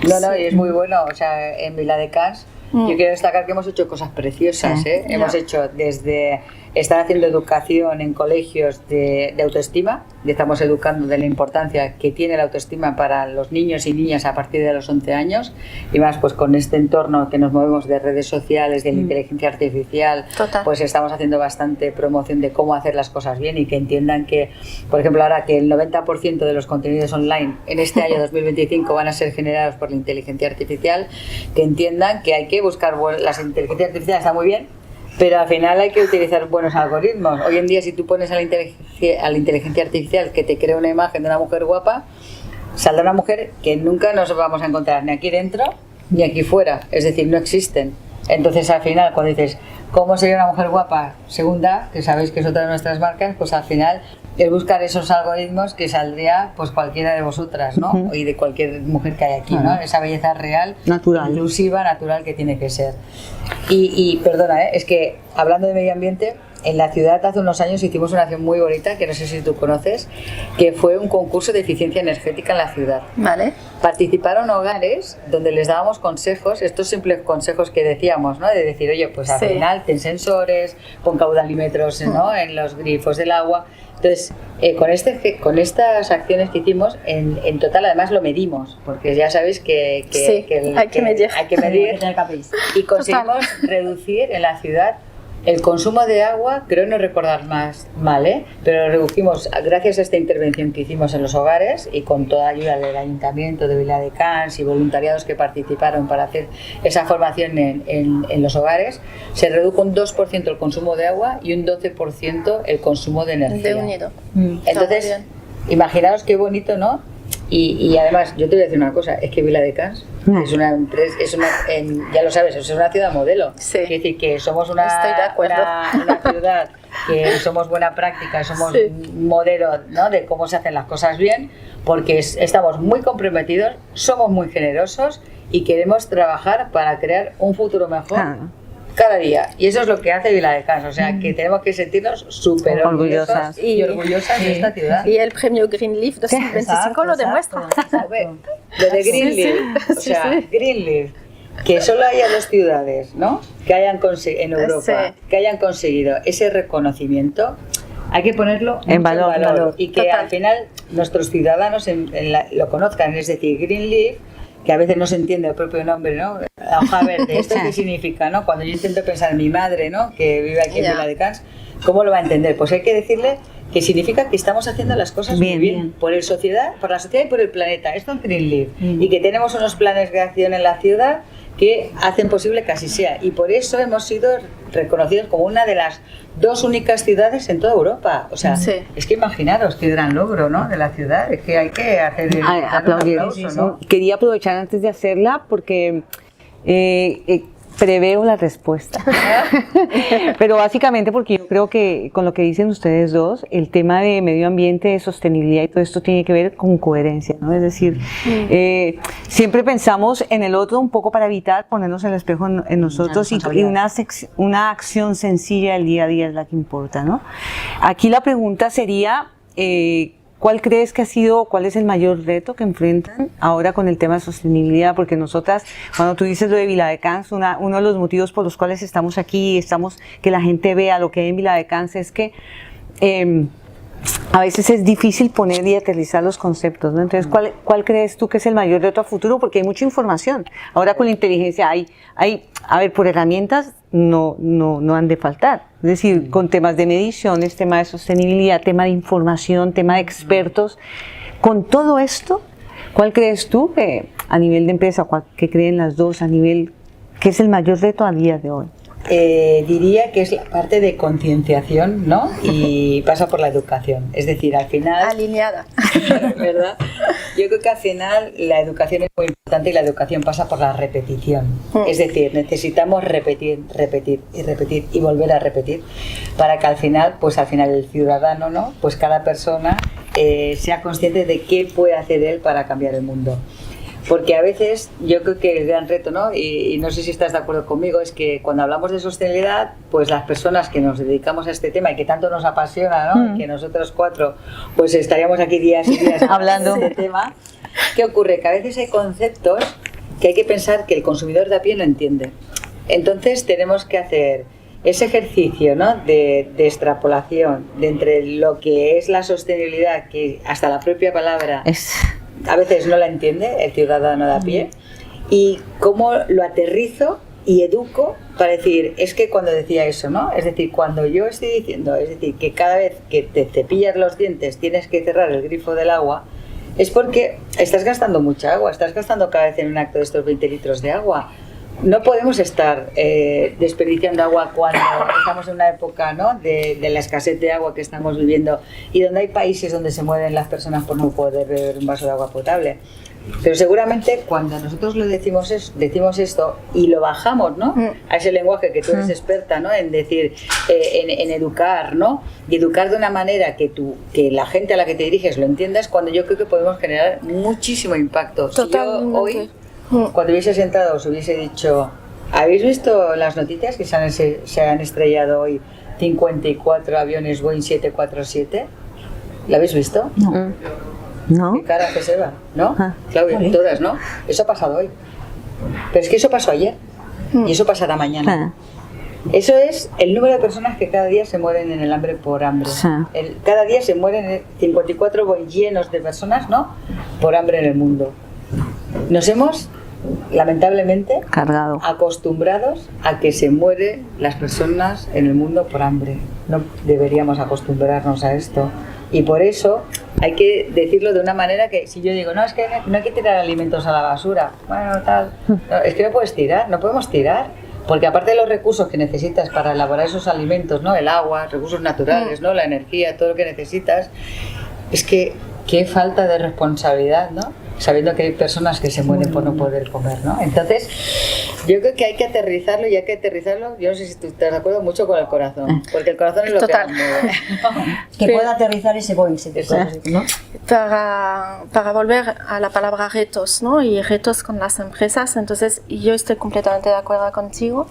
No, y es muy bueno. O sea, en Viladecans yo quiero destacar que hemos hecho cosas preciosas, ¿eh? Hemos hecho desde estar haciendo educación en colegios de autoestima, y estamos educando de la importancia que tiene la autoestima para los niños y niñas a partir de los 11 años, y más pues con este entorno que nos movemos de redes sociales, de la inteligencia artificial. Total. Pues estamos haciendo bastante promoción de cómo hacer las cosas bien y que entiendan que, por ejemplo, ahora que el 90% de los contenidos online en este año 2025 van a ser generados por la inteligencia artificial, que entiendan que hay que buscar, las inteligencias artificiales está muy bien, pero al final hay que utilizar buenos algoritmos. Hoy en día, si tú pones a la inteligencia artificial que te crea una imagen de una mujer guapa, saldrá una mujer que nunca nos vamos a encontrar ni aquí dentro ni aquí fuera, es decir, no existen. Entonces al final, cuando dices ¿cómo sería una mujer guapa? Segunda, que sabéis que es otra de nuestras marcas, pues al final es buscar esos algoritmos que saldría pues cualquiera de vosotras, ¿no? Y de cualquier mujer que hay aquí, ¿no? Esa belleza real, natural, inclusiva, natural que tiene que ser. Y perdona, es que hablando de medio ambiente, en la ciudad hace unos años hicimos una acción muy bonita, que no sé si tú conoces, que fue un concurso de eficiencia energética en la ciudad. Vale. Participaron hogares donde les dábamos consejos, estos simples consejos que decíamos, ¿no? De decir, oye, pues al final ten sensores, pon caudalímetros, ¿no?, en los grifos del agua. Entonces, con estas acciones que hicimos, en total además lo medimos, porque ya sabéis que hay que medir. Y conseguimos reducir en la ciudad el consumo de agua, creo no recordar más mal, pero lo redujimos gracias a esta intervención que hicimos en los hogares y con toda ayuda del Ayuntamiento de Viladecans y voluntariados que participaron para hacer esa formación en los hogares. Se redujo un 2% el consumo de agua y un 12% el consumo de energía. De unido. Entonces, imaginaos qué bonito, ¿no? Y además, yo te voy a decir una cosa, es que Viladecans es una empresa, ya lo sabes, es una ciudad modelo. Sí. Es decir, que somos una ciudad que somos buena práctica, somos un modelo, ¿no?, de cómo se hacen las cosas bien, porque estamos muy comprometidos, somos muy generosos y queremos trabajar para crear un futuro mejor cada día. Y eso es lo que hace Viladecans, o sea, que tenemos que sentirnos súper orgullosas y orgullosas de esta ciudad. Y el premio Greenleaf 2025 lo demuestra. Lo de Greenleaf, o sea, Greenleaf, que solo haya 2 ciudades, ¿no?, que hayan en Europa, que hayan conseguido ese reconocimiento, hay que ponerlo en valor y que al final nuestros ciudadanos lo conozcan, es decir, Greenleaf, que a veces no se entiende el propio nombre, ¿no? La hoja verde, ¿esto qué significa, no? Cuando yo intento pensar en mi madre, ¿no?, que vive aquí en Viladecans, ¿cómo lo va a entender? Pues hay que decirle que significa que estamos haciendo las cosas muy bien. Por la sociedad y por el planeta. Esto es Greenleaf. Y que tenemos unos planes de acción en la ciudad que hacen posible que así sea. Y por eso hemos sido reconocidos como una de las 2 únicas ciudades en toda Europa. O sea, es que imaginaros qué gran logro, ¿no?, de la ciudad. Es que hay que hacer aplaudir. Aplauso, ¿no? Quería aprovechar antes de hacerla porque preveo la respuesta. Pero básicamente porque yo creo que con lo que dicen ustedes dos, el tema de medio ambiente, de sostenibilidad y todo esto tiene que ver con coherencia, ¿no? Es decir, siempre pensamos en el otro un poco para evitar ponernos el espejo en nosotros, y una acción sencilla del día a día es la que importa, ¿no? Aquí la pregunta sería, ¿cuál crees que ha sido, cuál es el mayor reto que enfrentan ahora con el tema de sostenibilidad? Porque nosotras, cuando tú dices lo de Viladecans, uno de los motivos por los cuales estamos aquí, que la gente vea lo que hay en Viladecans, es que a veces es difícil poner y aterrizar los conceptos, ¿no? Entonces, ¿cuál crees tú que es el mayor reto a futuro? Porque hay mucha información. Ahora con la inteligencia a ver, por herramientas no han de faltar. Es decir, con temas de mediciones, tema de sostenibilidad, tema de información, tema de expertos. Con todo esto, ¿cuál crees tú que a nivel de empresa, que creen las dos, a nivel, qué es el mayor reto a día de hoy? Diría que es la parte de concienciación, ¿no? Y pasa por la educación. Es decir, al final... Alineada. ¿Verdad? Yo creo que al final la educación es muy importante y la educación pasa por la repetición. Es decir, necesitamos repetir y volver a repetir para que al final el ciudadano, ¿no?, pues cada persona sea consciente de qué puede hacer él para cambiar el mundo. Porque a veces yo creo que el gran reto, ¿no?, y no sé si estás de acuerdo conmigo, es que cuando hablamos de sostenibilidad, pues las personas que nos dedicamos a este tema y que tanto nos apasiona, ¿no?, y que nosotros 4 pues estaríamos aquí días y días hablando de este tema, ¿qué ocurre? Que a veces hay conceptos que hay que pensar que el consumidor de a pie no entiende. Entonces tenemos que hacer ese ejercicio, ¿no?, de extrapolación de entre lo que es la sostenibilidad, que hasta la propia palabra a veces no la entiende el ciudadano de a pie, y cómo lo aterrizo y educo para decir, es que cuando decía eso, ¿no?, es decir, cuando yo estoy diciendo, es decir, que cada vez que te cepillas los dientes tienes que cerrar el grifo del agua, es porque estás gastando mucha agua, estás gastando cada vez en un acto de estos 20 litros de agua. No podemos estar desperdiciando agua cuando estamos en una época, ¿no?, de la escasez de agua que estamos viviendo, y donde hay países donde se mueren las personas por no poder beber un vaso de agua potable. Pero seguramente cuando nosotros decimos esto y lo bajamos, ¿no?, a ese lenguaje que tú eres experta, ¿no?, en decir, en educar, ¿no?, y educar de una manera que la gente a la que te diriges lo entienda, es cuando yo creo que podemos generar muchísimo impacto. Totalmente. Si yo hoy, cuando hubiese sentado, os hubiese dicho, ¿habéis visto las noticias que se han estrellado hoy 54 aviones Boeing 747? ¿La habéis visto? No. ¿Qué cara que se va? ¿No? Claudia, todas, ¿no? Eso ha pasado hoy. Pero es que eso pasó ayer y eso pasará mañana. Eso es el número de personas que cada día se mueren en el hambre por hambre. Cada día se mueren 54 Boeing llenos de personas, ¿no?, por hambre en el mundo. Nos hemos, lamentablemente, acostumbrados a que se mueren las personas en el mundo por hambre. No deberíamos acostumbrarnos a esto. Y por eso hay que decirlo de una manera que, si yo digo, no, es que no hay que tirar alimentos a la basura, bueno, tal, no, es que no puedes tirar, no podemos tirar. Porque aparte de los recursos que necesitas para elaborar esos alimentos, ¿no?, el agua, recursos naturales, ¿no?, la energía, todo lo que necesitas, es que qué falta de responsabilidad, ¿no?, sabiendo que hay personas que se mueren por no poder comer, ¿no? Entonces, Yo creo que hay que aterrizarlo y hay que aterrizarlo, yo no sé si tú estás de acuerdo, mucho con el corazón, porque el corazón es lo Total. que nos mueve. Que pueda aterrizar ese Boeing, ¿no? Para volver a la palabra retos, ¿no? Y retos con las empresas, entonces yo estoy completamente de acuerdo contigo.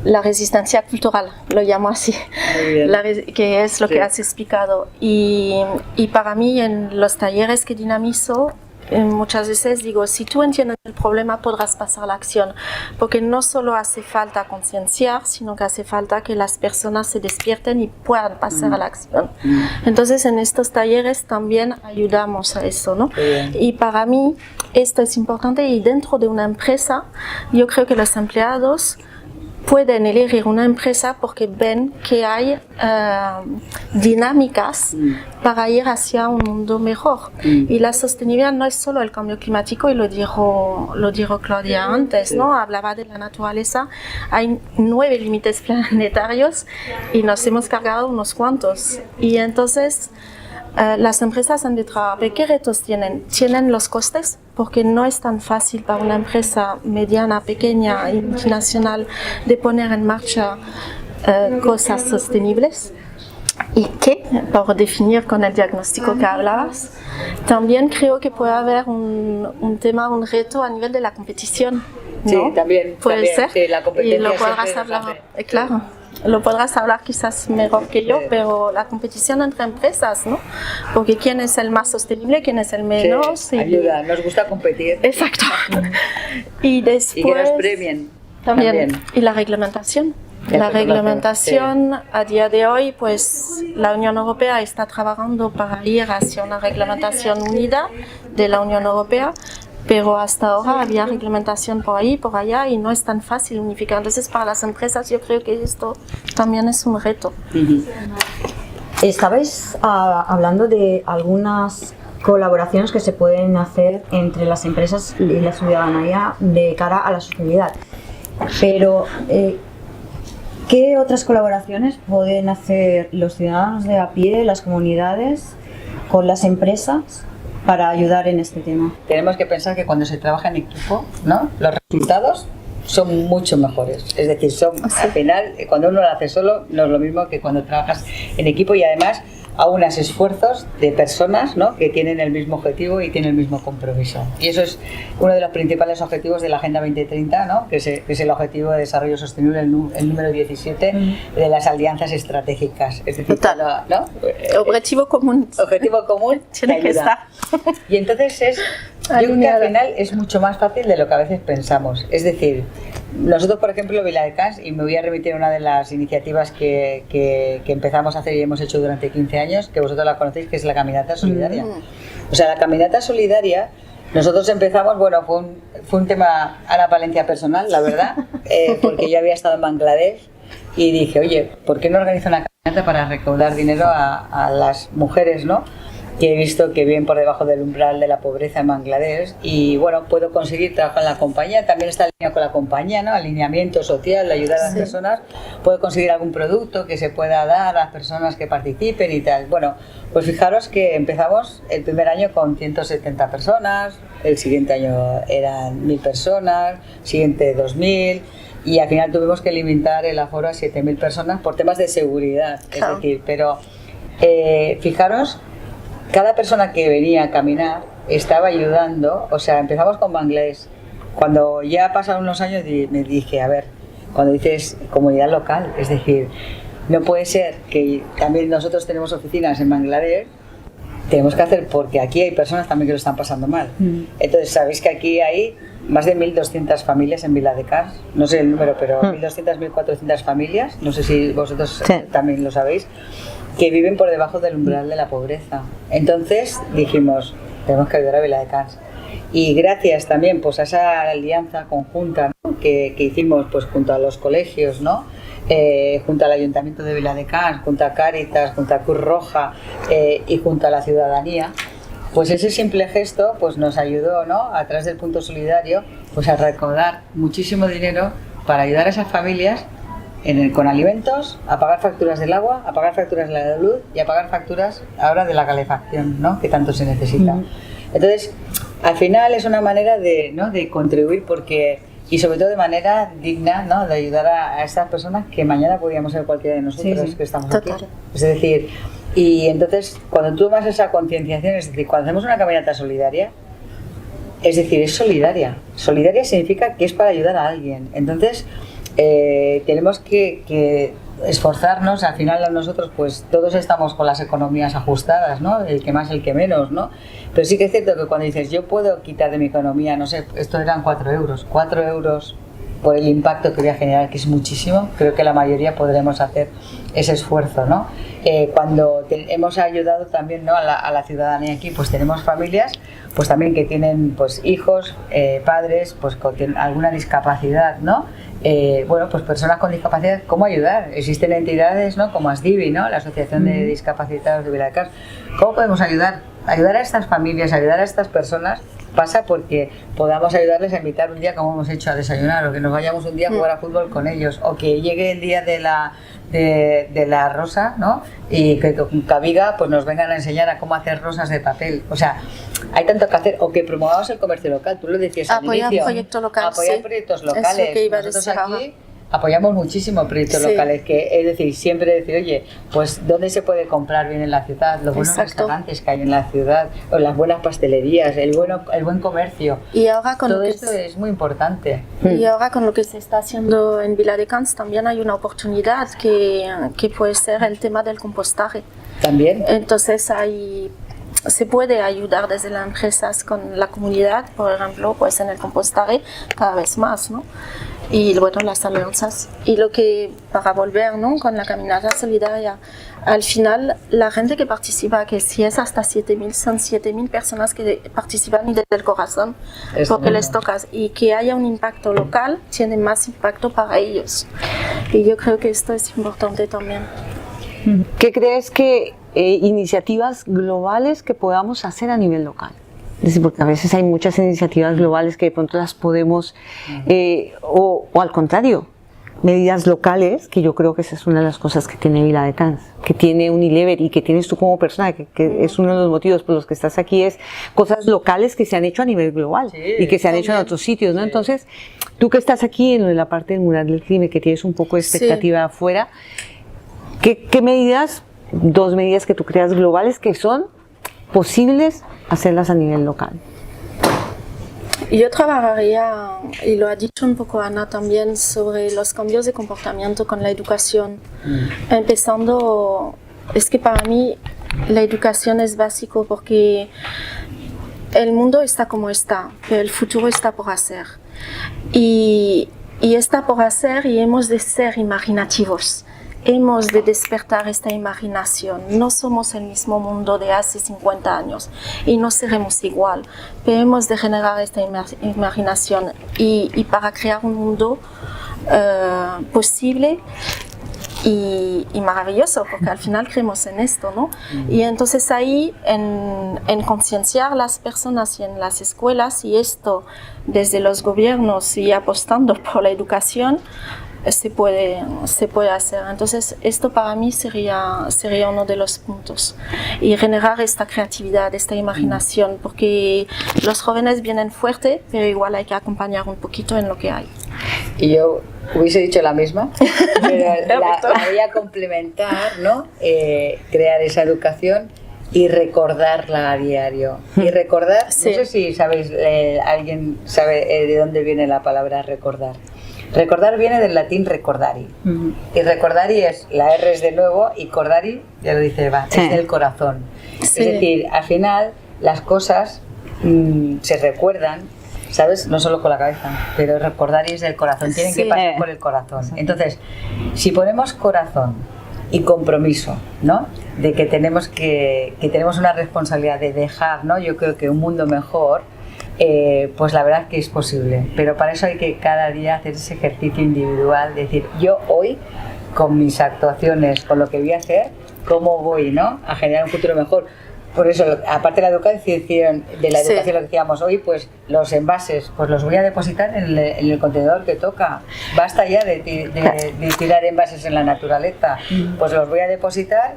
La resistencia cultural, lo llamo así, Muy bien. que es lo Sí. que has explicado. Y para mí en los talleres que dinamizo, muchas veces digo, si tú entiendes el problema podrás pasar la acción, porque no solo hace falta concienciar, sino que hace falta que las personas se despierten y puedan pasar a la acción. Entonces en estos talleres también ayudamos a eso, ¿no? Bien. Y para mí esto es importante, y dentro de una empresa yo creo que los empleados pueden elegir una empresa porque ven que hay dinámicas para ir hacia un mundo mejor. Y la sostenibilidad no es solo el cambio climático, y lo dijo Claudia antes, ¿no? Hablaba de la naturaleza. Hay 9 límites planetarios y nos hemos cargado unos cuantos. Y entonces las empresas han de trabajar. ¿Qué retos tienen? Tienen los costes, porque no es tan fácil para una empresa mediana, pequeña y multinacional de poner en marcha cosas sostenibles. Y que, por definir con el diagnóstico que hablabas, también creo que puede haber un tema, un reto a nivel de la competición, ¿no? Sí, también. Puede también, ser. Sí, la competencia Y lo podrás siempre nos hablar, hace. claro. Lo podrás hablar quizás mejor que yo, Sí. pero la competición entre empresas, ¿no? Porque quién es el más sostenible, quién es el menos. Sí, ayuda, nos gusta competir. Exacto. Y después Y que nos premien. también. Y la reglamentación. La reglamentación a día de hoy, pues la Unión Europea está trabajando para ir hacia una reglamentación unida de la Unión Europea, pero hasta ahora había reglamentación por ahí, por allá, y no es tan fácil unificar. Entonces, para las empresas yo creo que esto también es un reto. Estabais hablando de algunas colaboraciones que se pueden hacer entre las empresas y la ciudadanía de cara a la sostenibilidad, pero ¿qué otras colaboraciones pueden hacer los ciudadanos de a pie, las comunidades, con las empresas para ayudar en este tema? Tenemos que pensar que cuando se trabaja en equipo, ¿no? Los resultados son mucho mejores. Es decir, al final, cuando uno lo hace solo, no es lo mismo que cuando trabajas en equipo, y además aunas esfuerzos de personas, ¿no? Que tienen el mismo objetivo y tienen el mismo compromiso. Y eso es uno de los principales objetivos de la Agenda 2030, ¿no? Que es el Objetivo de Desarrollo Sostenible, el número 17 de las alianzas estratégicas. Es decir, ¿no? Objetivo común. Objetivo común Tiene que ayuda. Y entonces yo creo que al final es mucho más fácil de lo que a veces pensamos. Es decir, nosotros, por ejemplo, Viladecans, y me voy a remitir a una de las iniciativas que empezamos a hacer y hemos hecho durante 15 años, que vosotros la conocéis, que es la Caminata Solidaria. O sea, la Caminata Solidaria, nosotros empezamos, bueno, fue un tema Ana Palencia personal, la verdad, porque yo había estado en Bangladesh y dije, oye, ¿por qué no organizo una caminata para recaudar dinero a las mujeres, ¿no? Que he visto que viven por debajo del umbral de la pobreza en Bangladesh, y bueno, puedo conseguir trabajar en la compañía, también está alineado con la compañía, ¿no? Alineamiento social, ayudar a las personas, puedo conseguir algún producto que se pueda dar a las personas que participen y tal. Bueno, pues fijaros que empezamos el primer año con 170 personas, el siguiente año eran 1000 personas, siguiente 2000, y al final tuvimos que limitar el aforo a 7000 personas por temas de seguridad, es decir, pero fijaros, cada persona que venía a caminar estaba ayudando. O sea, empezamos con Bangladesh. Cuando ya pasaron unos años me dije, a ver, cuando dices comunidad local, es decir, no puede ser que también nosotros tenemos oficinas en Bangladesh, tenemos que hacer, porque aquí hay personas también que lo están pasando mal. Entonces, sabéis que aquí hay más de 1.200 familias en Viladecans, no sé el número, pero 1.200, 1.400 familias, no sé si vosotros también lo sabéis, que viven por debajo del umbral de la pobreza. Entonces dijimos, tenemos que ayudar a Viladecans. Y gracias también pues a esa alianza conjunta, ¿no? que hicimos pues junto a los colegios, ¿no? Junto al Ayuntamiento de Viladecans, junto a Cáritas, junto a Cruz Roja y junto a la ciudadanía, pues ese simple gesto pues nos ayudó, ¿no? A través del Punto Solidario, pues a recaudar muchísimo dinero para ayudar a esas familias con alimentos, a pagar facturas del agua, a pagar facturas de la luz y a pagar facturas ahora de la calefacción, ¿no? Que tanto se necesita. Entonces, al final es una manera de, ¿no? de contribuir, porque y sobre todo de manera digna, ¿no? De ayudar a estas personas que mañana podríamos ser cualquiera de nosotros Sí, que estamos total. aquí. Es decir, y entonces cuando tú tomas esa concienciación, es decir, cuando hacemos una caminata solidaria, es decir, es solidaria. Solidaria significa que es para ayudar a alguien. Entonces, tenemos que esforzarnos. Al final nosotros, pues todos estamos con las economías ajustadas, ¿no? El que más, el que menos, ¿no? Pero sí que es cierto que cuando dices, yo puedo quitar de mi economía, no sé, esto eran 4 euros. 4 euros por el impacto que voy a generar, que es muchísimo, creo que la mayoría podremos hacer ese esfuerzo, ¿no? Cuando hemos ayudado también, ¿no? a la ciudadanía aquí, pues tenemos familias pues también que tienen pues hijos, padres pues con alguna discapacidad, ¿no? Bueno, pues personas con discapacidad, ¿cómo ayudar? Existen entidades, ¿no? Como ASDIVI, ¿no? La Asociación de Discapacitados de Viladecans. ¿Cómo podemos ayudar? Ayudar a estas familias, ayudar a estas personas pasa porque podamos ayudarles a invitar un día, como hemos hecho, a desayunar, o que nos vayamos un día a jugar a fútbol con ellos, o que llegue el día de la rosa, ¿no? Y que con Caviga pues nos vengan a enseñar a cómo hacer rosas de papel. O sea, hay tanto que hacer, o que promovamos el comercio local. Tú lo decías al inicio. Apoyar proyectos locales. Apoyar proyectos locales. Es lo que iba a Nosotros decir aquí apoyamos muchísimo proyectos locales, que es decir, siempre decir, oye, pues ¿dónde se puede comprar bien en la ciudad? Los buenos restaurantes que hay en la ciudad, o las buenas pastelerías, el buen comercio. Y ahora con todo lo que esto es muy importante. Y ahora con lo que se está haciendo en Viladecans también hay una oportunidad que puede ser el tema del compostaje. También. Entonces se puede ayudar desde las empresas con la comunidad, por ejemplo, pues en el compostaje cada vez más, ¿no? Y bueno, las alianzas. Y lo que, para volver, ¿no? Con la caminata solidaria, al final la gente que participa, que si es hasta 7.000, son 7.000 personas que participan y desde el corazón, porque les tocas. Y que haya un impacto local tiene más impacto para ellos. Y yo creo que esto es importante también. ¿Qué crees que iniciativas globales que podamos hacer a nivel local? Es decir, porque a veces hay muchas iniciativas globales que de pronto las podemos, o al contrario, medidas locales, que yo creo que esa es una de las cosas que tiene Viladecans, que tiene Unilever y que tienes tú como persona, que es uno de los motivos por los que estás aquí, es cosas locales que se han hecho a nivel global y que se han hecho en otros sitios, ¿no? Entonces, tú que estás aquí en la parte del mural del crimen, que tienes un poco de expectativa afuera, ¿qué medidas, 2 medidas que tú creas globales que son posibles hacerlas a nivel local? Yo trabajaría, y lo ha dicho un poco Ana también, sobre los cambios de comportamiento con la educación. Empezando, es que para mí la educación es básico porque el mundo está como está, pero el futuro está por hacer. Y está por hacer y hemos de ser imaginativos. Hemos de despertar esta imaginación. No somos el mismo mundo de hace 50 años y no seremos igual, pero hemos de generar esta imaginación y para crear un mundo posible y maravilloso, porque al final creemos en esto, ¿no? Y entonces ahí en concienciar a las personas y en las escuelas, y esto desde los gobiernos y apostando por la educación, se puede hacer. Entonces esto para mí sería uno de los puntos, y generar esta creatividad, esta imaginación, porque los jóvenes vienen fuerte, pero igual hay que acompañar un poquito en lo que hay. Y yo hubiese dicho la misma, pero la voy a complementar, ¿no? Crear esa educación y recordarla a diario. Y recordar, no sé si sabéis, alguien sabe de dónde viene la palabra recordar. Recordar viene del latín recordari. Y recordari es, la R es de nuevo, y cordari, ya lo dice Eva, es del corazón. Es decir, al final las cosas se recuerdan, ¿sabes? No solo con la cabeza, pero recordari es del corazón, tienen que pasar por el corazón. Entonces, si ponemos corazón y compromiso, ¿no? De que tenemos una responsabilidad de dejar, ¿no? Yo creo que un mundo mejor, pues la verdad es que es posible, pero para eso hay que cada día hacer ese ejercicio individual, decir, yo hoy con mis actuaciones, con lo que voy a hacer, cómo voy, ¿no? A generar un futuro mejor. Por eso, aparte de la educación, lo que decíamos hoy, pues los envases, pues los voy a depositar en el contenedor que toca. Basta ya de tirar envases en la naturaleza, pues los voy a depositar,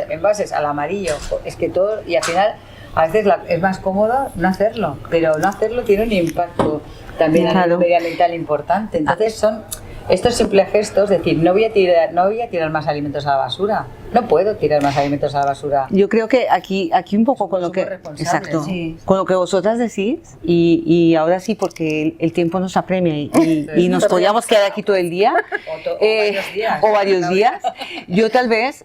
envases al amarillo, es que todo, y al final A veces es más cómodo no hacerlo, pero no hacerlo tiene un impacto también a nivel medioambiental importante. Entonces son estos simples gestos, decir, no voy a tirar más alimentos a la basura, no puedo tirar más alimentos a la basura. Yo creo que aquí un poco con lo que exacto, sí, con lo que vosotras decís y ahora sí porque el tiempo nos apremia y nos podríamos quedar aquí todo el día o varios días. Yo tal vez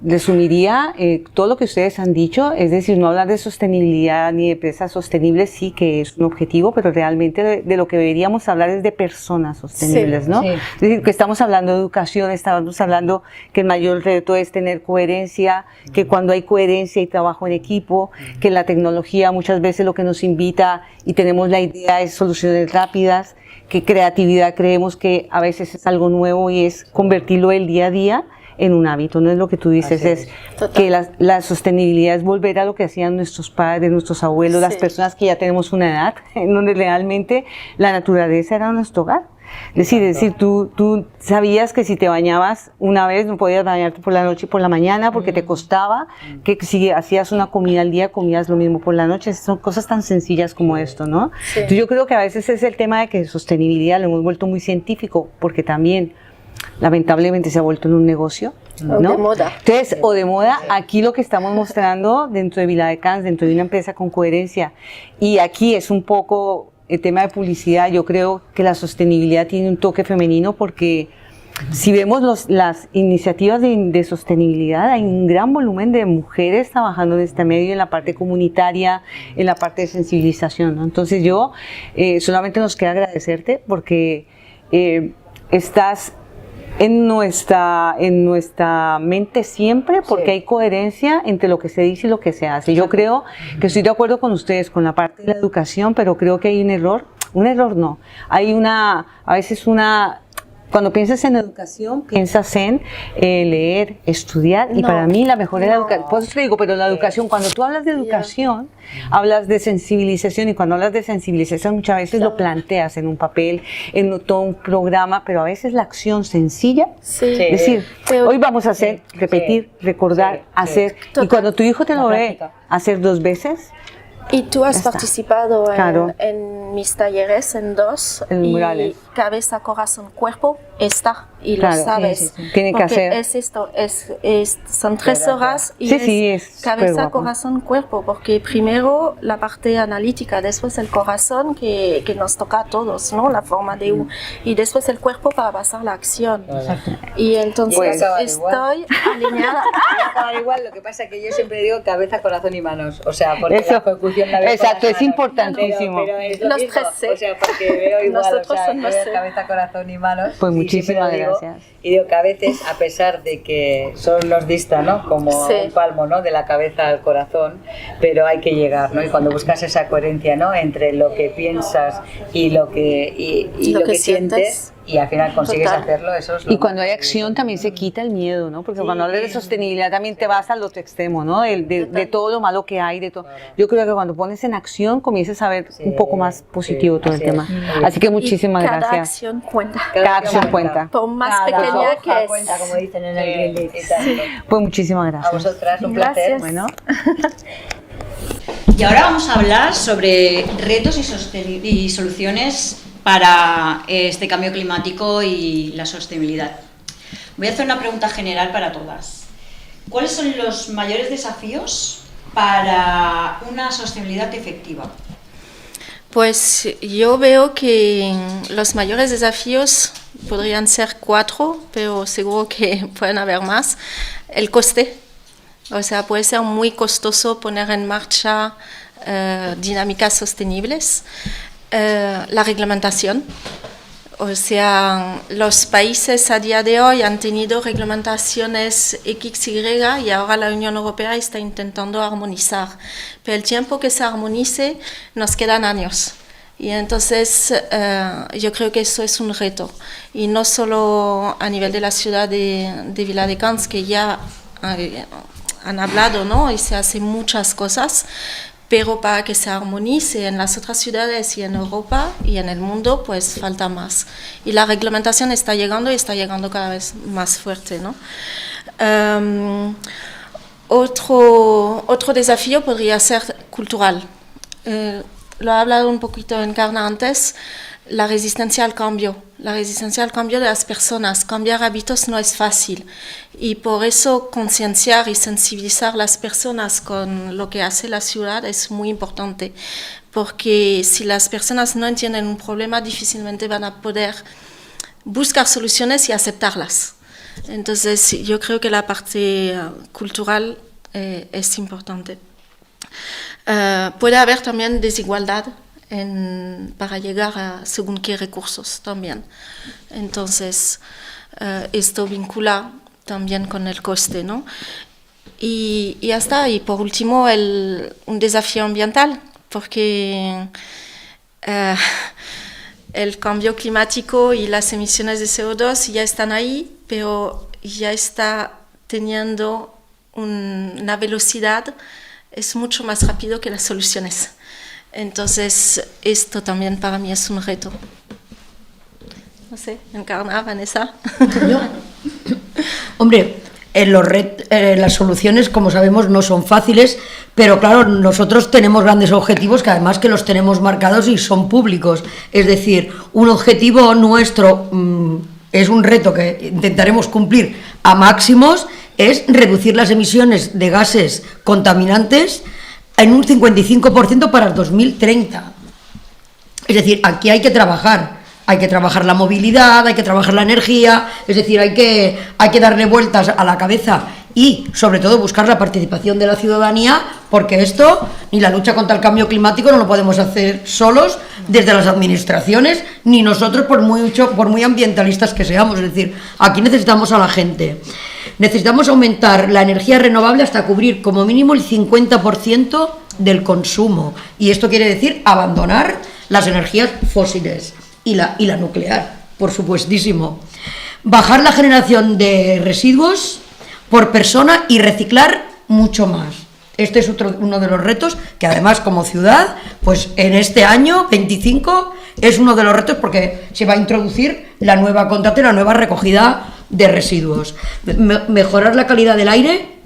resumiría todo lo que ustedes han dicho, es decir, no hablar de sostenibilidad ni de empresas sostenibles, sí que es un objetivo, pero realmente de lo que deberíamos hablar es de personas sostenibles, ¿no? Sí. Es decir, que estamos hablando de educación, estamos hablando que el mayor reto es tener coherencia, que cuando hay coherencia y trabajo en equipo, que la tecnología muchas veces lo que nos invita y tenemos la idea es soluciones rápidas, que creatividad creemos que a veces es algo nuevo y es convertirlo el día a día en un hábito, no es lo que tú dices, es que la sostenibilidad es volver a lo que hacían nuestros padres, nuestros abuelos, las personas que ya tenemos una edad, en donde realmente la naturaleza era nuestro hogar. Es decir, tú sabías que si te bañabas una vez no podías bañarte por la noche y por la mañana porque te costaba, que si hacías una comida al día comías lo mismo por la noche, son cosas tan sencillas como esto, ¿no? Sí. Entonces yo creo que a veces es el tema de que sostenibilidad lo hemos vuelto muy científico porque también lamentablemente se ha vuelto en un negocio, ¿no? O de moda. Entonces, o de moda, aquí lo que estamos mostrando dentro de Viladecans, dentro de una empresa con coherencia, y aquí es un poco el tema de publicidad, yo creo que la sostenibilidad tiene un toque femenino porque si vemos las iniciativas de sostenibilidad, hay un gran volumen de mujeres trabajando en este medio, en la parte comunitaria, en la parte de sensibilización, ¿no? Entonces yo solamente nos queda agradecerte porque estás en nuestra mente siempre porque hay coherencia entre lo que se dice y lo que se hace. Yo creo que estoy de acuerdo con ustedes con la parte de la educación, pero creo que hay un error no, hay a veces cuando piensas en educación, piensas en leer, estudiar, y para mí la mejor es la educación. Por eso te digo, pero la educación, cuando tú hablas de educación, hablas de sensibilización, y cuando hablas de sensibilización muchas veces lo planteas en un papel, en todo un programa, pero a veces la acción sencilla, es decir, hoy vamos a hacer, repetir, recordar, hacer, y cuando tu hijo te lo ve hacer 2 veces, y tú has participado en mis talleres, en 2, y murales. Cabeza, corazón, cuerpo, está, y lo sabes. Tiene que hacer. Es esto, son 3 horas y es cabeza, corazón, cuerpo, porque primero la parte analítica, después el corazón que nos toca a todos, ¿no? La forma de U, y después el cuerpo para pasar la acción. Y entonces estoy alineada. Acabar igual, lo que pasa es que yo siempre digo cabeza, corazón y manos, o sea, porque la ejecución la veo exacto, es importantísimo. Pero es los mismo, 3 o sea, porque veo igual, nosotros o sea, cabeza, corazón y manos. Pues muchísimas gracias. Y digo que a veces, a pesar de que solo nos dista, ¿no? Como un palmo, ¿no? De la cabeza al corazón, pero hay que llegar, ¿no? Y cuando buscas esa coherencia, ¿no? Entre lo que piensas y lo que sientes, y al final consigues hacerlo, eso es lo. Y cuando hay acción también se quita el miedo, ¿no? Porque cuando hablas de sostenibilidad también te vas al otro extremo, ¿no? De todo lo malo que hay, de todo. Yo creo que cuando pones en acción comienzas a ver un poco más positivo todo el tema. Así que muchísimas gracias. Cada acción cuenta. Cada acción cuenta. Por más pequeña que es. Cuenta, como dicen en el Green Pues muchísimas gracias. A vosotras, un placer. Bueno. Y ahora vamos a hablar sobre retos y soluciones para este cambio climático y la sostenibilidad. Voy a hacer una pregunta general para todas. ¿Cuáles son los mayores desafíos para una sostenibilidad efectiva? Pues yo veo que los mayores desafíos podrían ser 4, pero seguro que pueden haber más. El coste, o sea, puede ser muy costoso poner en marcha dinámicas sostenibles. La reglamentación, o sea, los países a día de hoy han tenido reglamentaciones XY y ahora la Unión Europea está intentando armonizar, pero el tiempo que se armonice nos quedan años. Y entonces yo creo que eso es un reto, y no solo a nivel de la ciudad de Viladecans, que ya han hablado, ¿no? Y se hacen muchas cosas, pero para que se armonice en las otras ciudades y en Europa y en el mundo, pues falta más. Y la reglamentación está llegando y está llegando cada vez más fuerte, ¿no? Otro desafío podría ser cultural. Lo he hablado un poquito en Encarna antes, la resistencia al cambio. La resistencia al cambio de las personas. Cambiar hábitos no es fácil y por eso concienciar y sensibilizar a las personas con lo que hace la ciudad es muy importante, porque si las personas no entienden un problema, difícilmente van a poder buscar soluciones y aceptarlas. Entonces yo creo que la parte cultural es importante. Puede haber también desigualdad para llegar a según qué recursos también. Entonces, esto vincula también con el coste, ¿no? Y ya está. Y por último, un desafío ambiental, porque el cambio climático y las emisiones de CO2 ya están ahí, pero ya está teniendo una velocidad, es mucho más rápido que las soluciones. Entonces, esto también para mí es un reto. No sé, Encarna, Vanessa. No. Hombre, las soluciones, como sabemos, no son fáciles, pero claro, nosotros tenemos grandes objetivos que además que los tenemos marcados y son públicos. Es decir, un objetivo nuestro es un reto que intentaremos cumplir a máximos, es reducir las emisiones de gases contaminantes en un 55% para el 2030. Es decir, aquí hay que trabajar la movilidad, hay que trabajar la energía, es decir, hay que darle vueltas a la cabeza y sobre todo buscar la participación de la ciudadanía, porque esto, ni la lucha contra el cambio climático no lo podemos hacer solos desde las administraciones, ni nosotros por muy ambientalistas que seamos, es decir, aquí necesitamos a la gente. Necesitamos aumentar la energía renovable hasta cubrir como mínimo el 50% del consumo, y esto quiere decir abandonar las energías fósiles y la nuclear, por supuestísimo. Bajar la generación de residuos por persona y reciclar mucho más. Este es uno de los retos que además como ciudad, pues en este año 25 es uno de los retos porque se va a introducir la nueva contrata y la nueva recogida de residuos. Mejorar la calidad del aire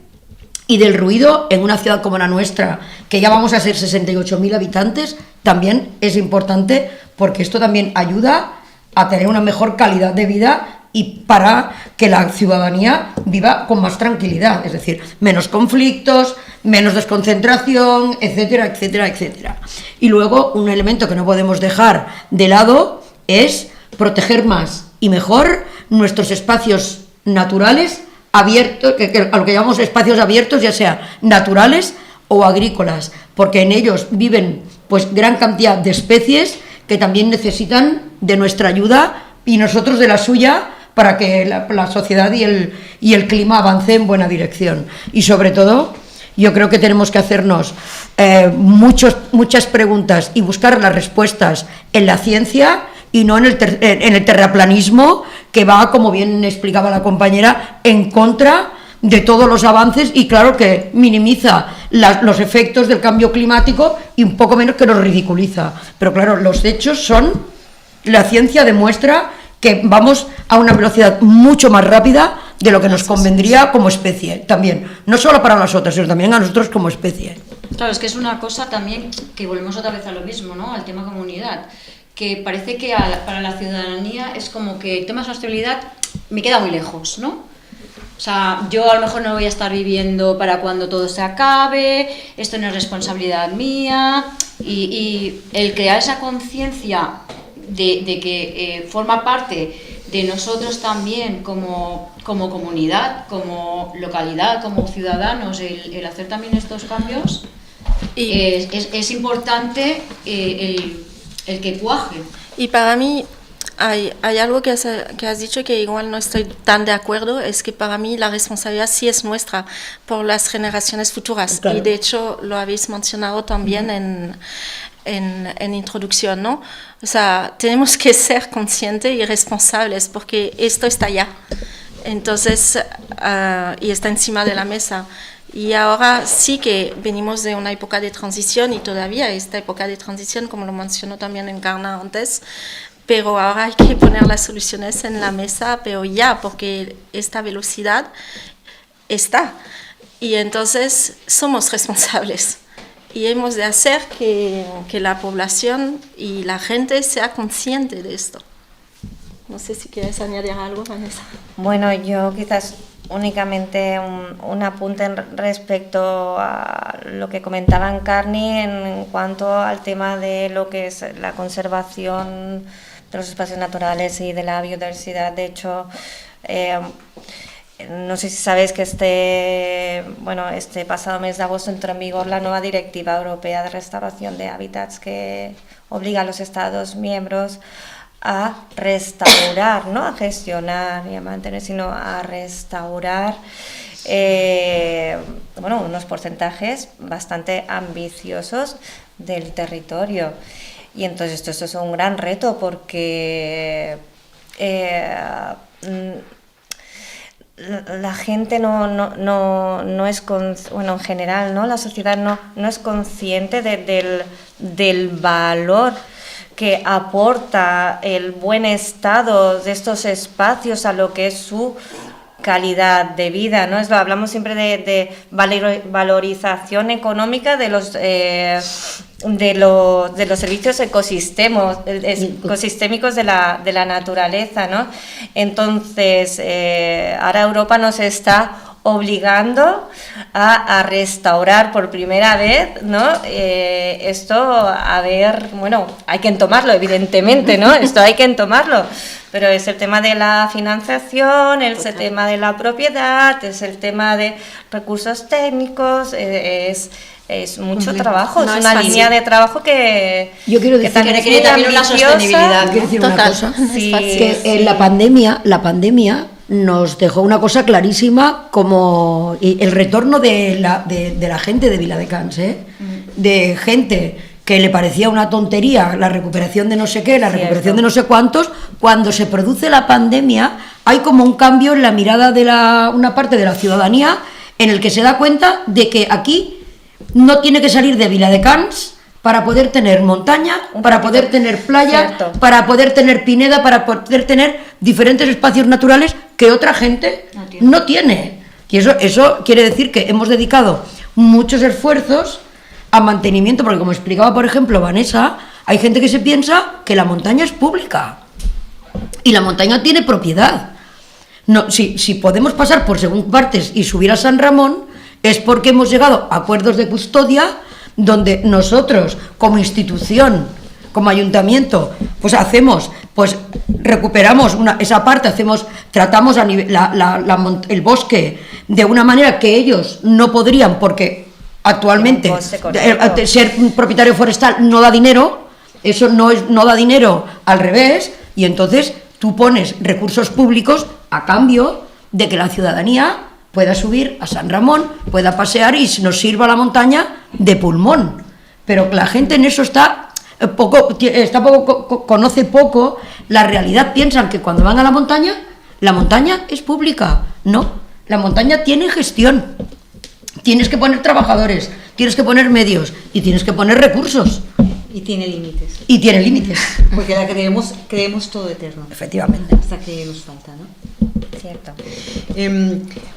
y del ruido en una ciudad como la nuestra, que ya vamos a ser 68.000 habitantes, también es importante porque esto también ayuda a tener una mejor calidad de vida y para que la ciudadanía viva con más tranquilidad, es decir, menos conflictos, menos desconcentración, etcétera, etcétera, etcétera. Y luego un elemento que no podemos dejar de lado es proteger más y mejor nuestros espacios naturales abiertos, a lo que llamamos espacios abiertos, ya sea naturales o agrícolas, porque en ellos viven pues gran cantidad de especies que también necesitan de nuestra ayuda y nosotros de la suya para que la sociedad y el clima avance en buena dirección. Y sobre todo, yo creo que tenemos que hacernos muchas preguntas y buscar las respuestas en la ciencia y no en el terraplanismo, que va, como bien explicaba la compañera, en contra de todos los avances y claro que minimiza los efectos del cambio climático y un poco menos que los ridiculiza. Pero claro, los hechos son, la ciencia demuestra que vamos a una velocidad mucho más rápida de lo que nos convendría como especie también, no solo para las otras, sino también a nosotros como especie. Claro, es que es una cosa también que volvemos otra vez a lo mismo, ¿no? Al tema comunidad, que parece que para la ciudadanía es como que el tema de sostenibilidad me queda muy lejos, ¿no? O sea, yo a lo mejor no voy a estar viviendo para cuando todo se acabe, esto no es responsabilidad mía, y el crear esa conciencia de que forma parte de nosotros también como comunidad, como localidad, como ciudadanos, el hacer también estos cambios, es importante el que cuaje. Y para mí hay algo que has dicho que igual no estoy tan de acuerdo, es que para mí la responsabilidad sí es nuestra por las generaciones futuras. Claro. Y de hecho lo habéis mencionado también en introducción, ¿no? O sea, tenemos que ser conscientes y responsables porque esto está allá. Entonces, y está encima de la mesa. Y ahora sí que venimos de una época de transición y todavía esta época de transición, como lo mencionó también Encarna antes, pero ahora hay que poner las soluciones en la mesa, pero ya, porque esta velocidad está. Y entonces somos responsables y hemos de hacer que la población y la gente sea consciente de esto. No sé si quieres añadir algo, Vanessa. Bueno, yo quizás únicamente un apunte respecto a lo que comentaba Encarni en cuanto al tema de lo que es la conservación de los espacios naturales y de la biodiversidad. De hecho, no sé si sabéis que este pasado mes de agosto entró en vigor la nueva Directiva Europea de Restauración de Hábitats, que obliga a los Estados miembros a restaurar, no a gestionar ni a mantener, sino a restaurar unos porcentajes bastante ambiciosos del territorio. Y entonces esto es un gran reto porque la gente no es, en general, ¿no? La sociedad no es consciente del valor que aporta el buen estado de estos espacios a lo que es su calidad de vida, ¿no? Hablamos siempre de valorización económica de los servicios ecosistémicos de la naturaleza, ¿no? Entonces, ahora Europa nos está obligando a restaurar por primera vez, ¿no? Esto, hay que tomarlo, evidentemente, ¿no? Esto hay que tomarlo, pero es el tema de la financiación, es el tema de la propiedad, es el tema de recursos técnicos, es mucho trabajo, es una línea de trabajo que yo quiero decir que requiere también una sostenibilidad. Quiero decir una cosa, Sí, que la pandemia nos dejó una cosa clarísima, como el retorno de la gente de Viladecans, de gente que le parecía una tontería la recuperación de no sé qué, la recuperación de no sé cuántos. Cuando se produce la pandemia hay como un cambio en la mirada de una parte de la ciudadanía, en el que se da cuenta de que aquí no tiene que salir de Viladecans para poder tener montaña, para poder tener playa, cierto, para poder tener pineda, para poder tener diferentes espacios naturales que otra gente no tiene. Y eso quiere decir que hemos dedicado muchos esfuerzos a mantenimiento, porque como explicaba, por ejemplo, Vanessa, hay gente que se piensa que la montaña es pública y la montaña tiene propiedad. No, si podemos pasar por según partes y subir a San Ramón, es porque hemos llegado a acuerdos de custodia donde nosotros, como institución, como ayuntamiento, recuperamos esa parte, tratamos el bosque de una manera que ellos no podrían, porque actualmente ser un propietario forestal no da dinero, eso no da dinero, al revés, y entonces tú pones recursos públicos a cambio de que la ciudadanía pueda subir a San Ramón, pueda pasear y nos sirva la montaña de pulmón. Pero la gente en eso conoce poco la realidad. Piensan que cuando van a la montaña es pública. No, la montaña tiene gestión. Tienes que poner trabajadores, tienes que poner medios y tienes que poner recursos. Y tiene límites. Y tiene límites. Porque la creemos todo eterno. Efectivamente. Hasta que nos falta, ¿no? cierto.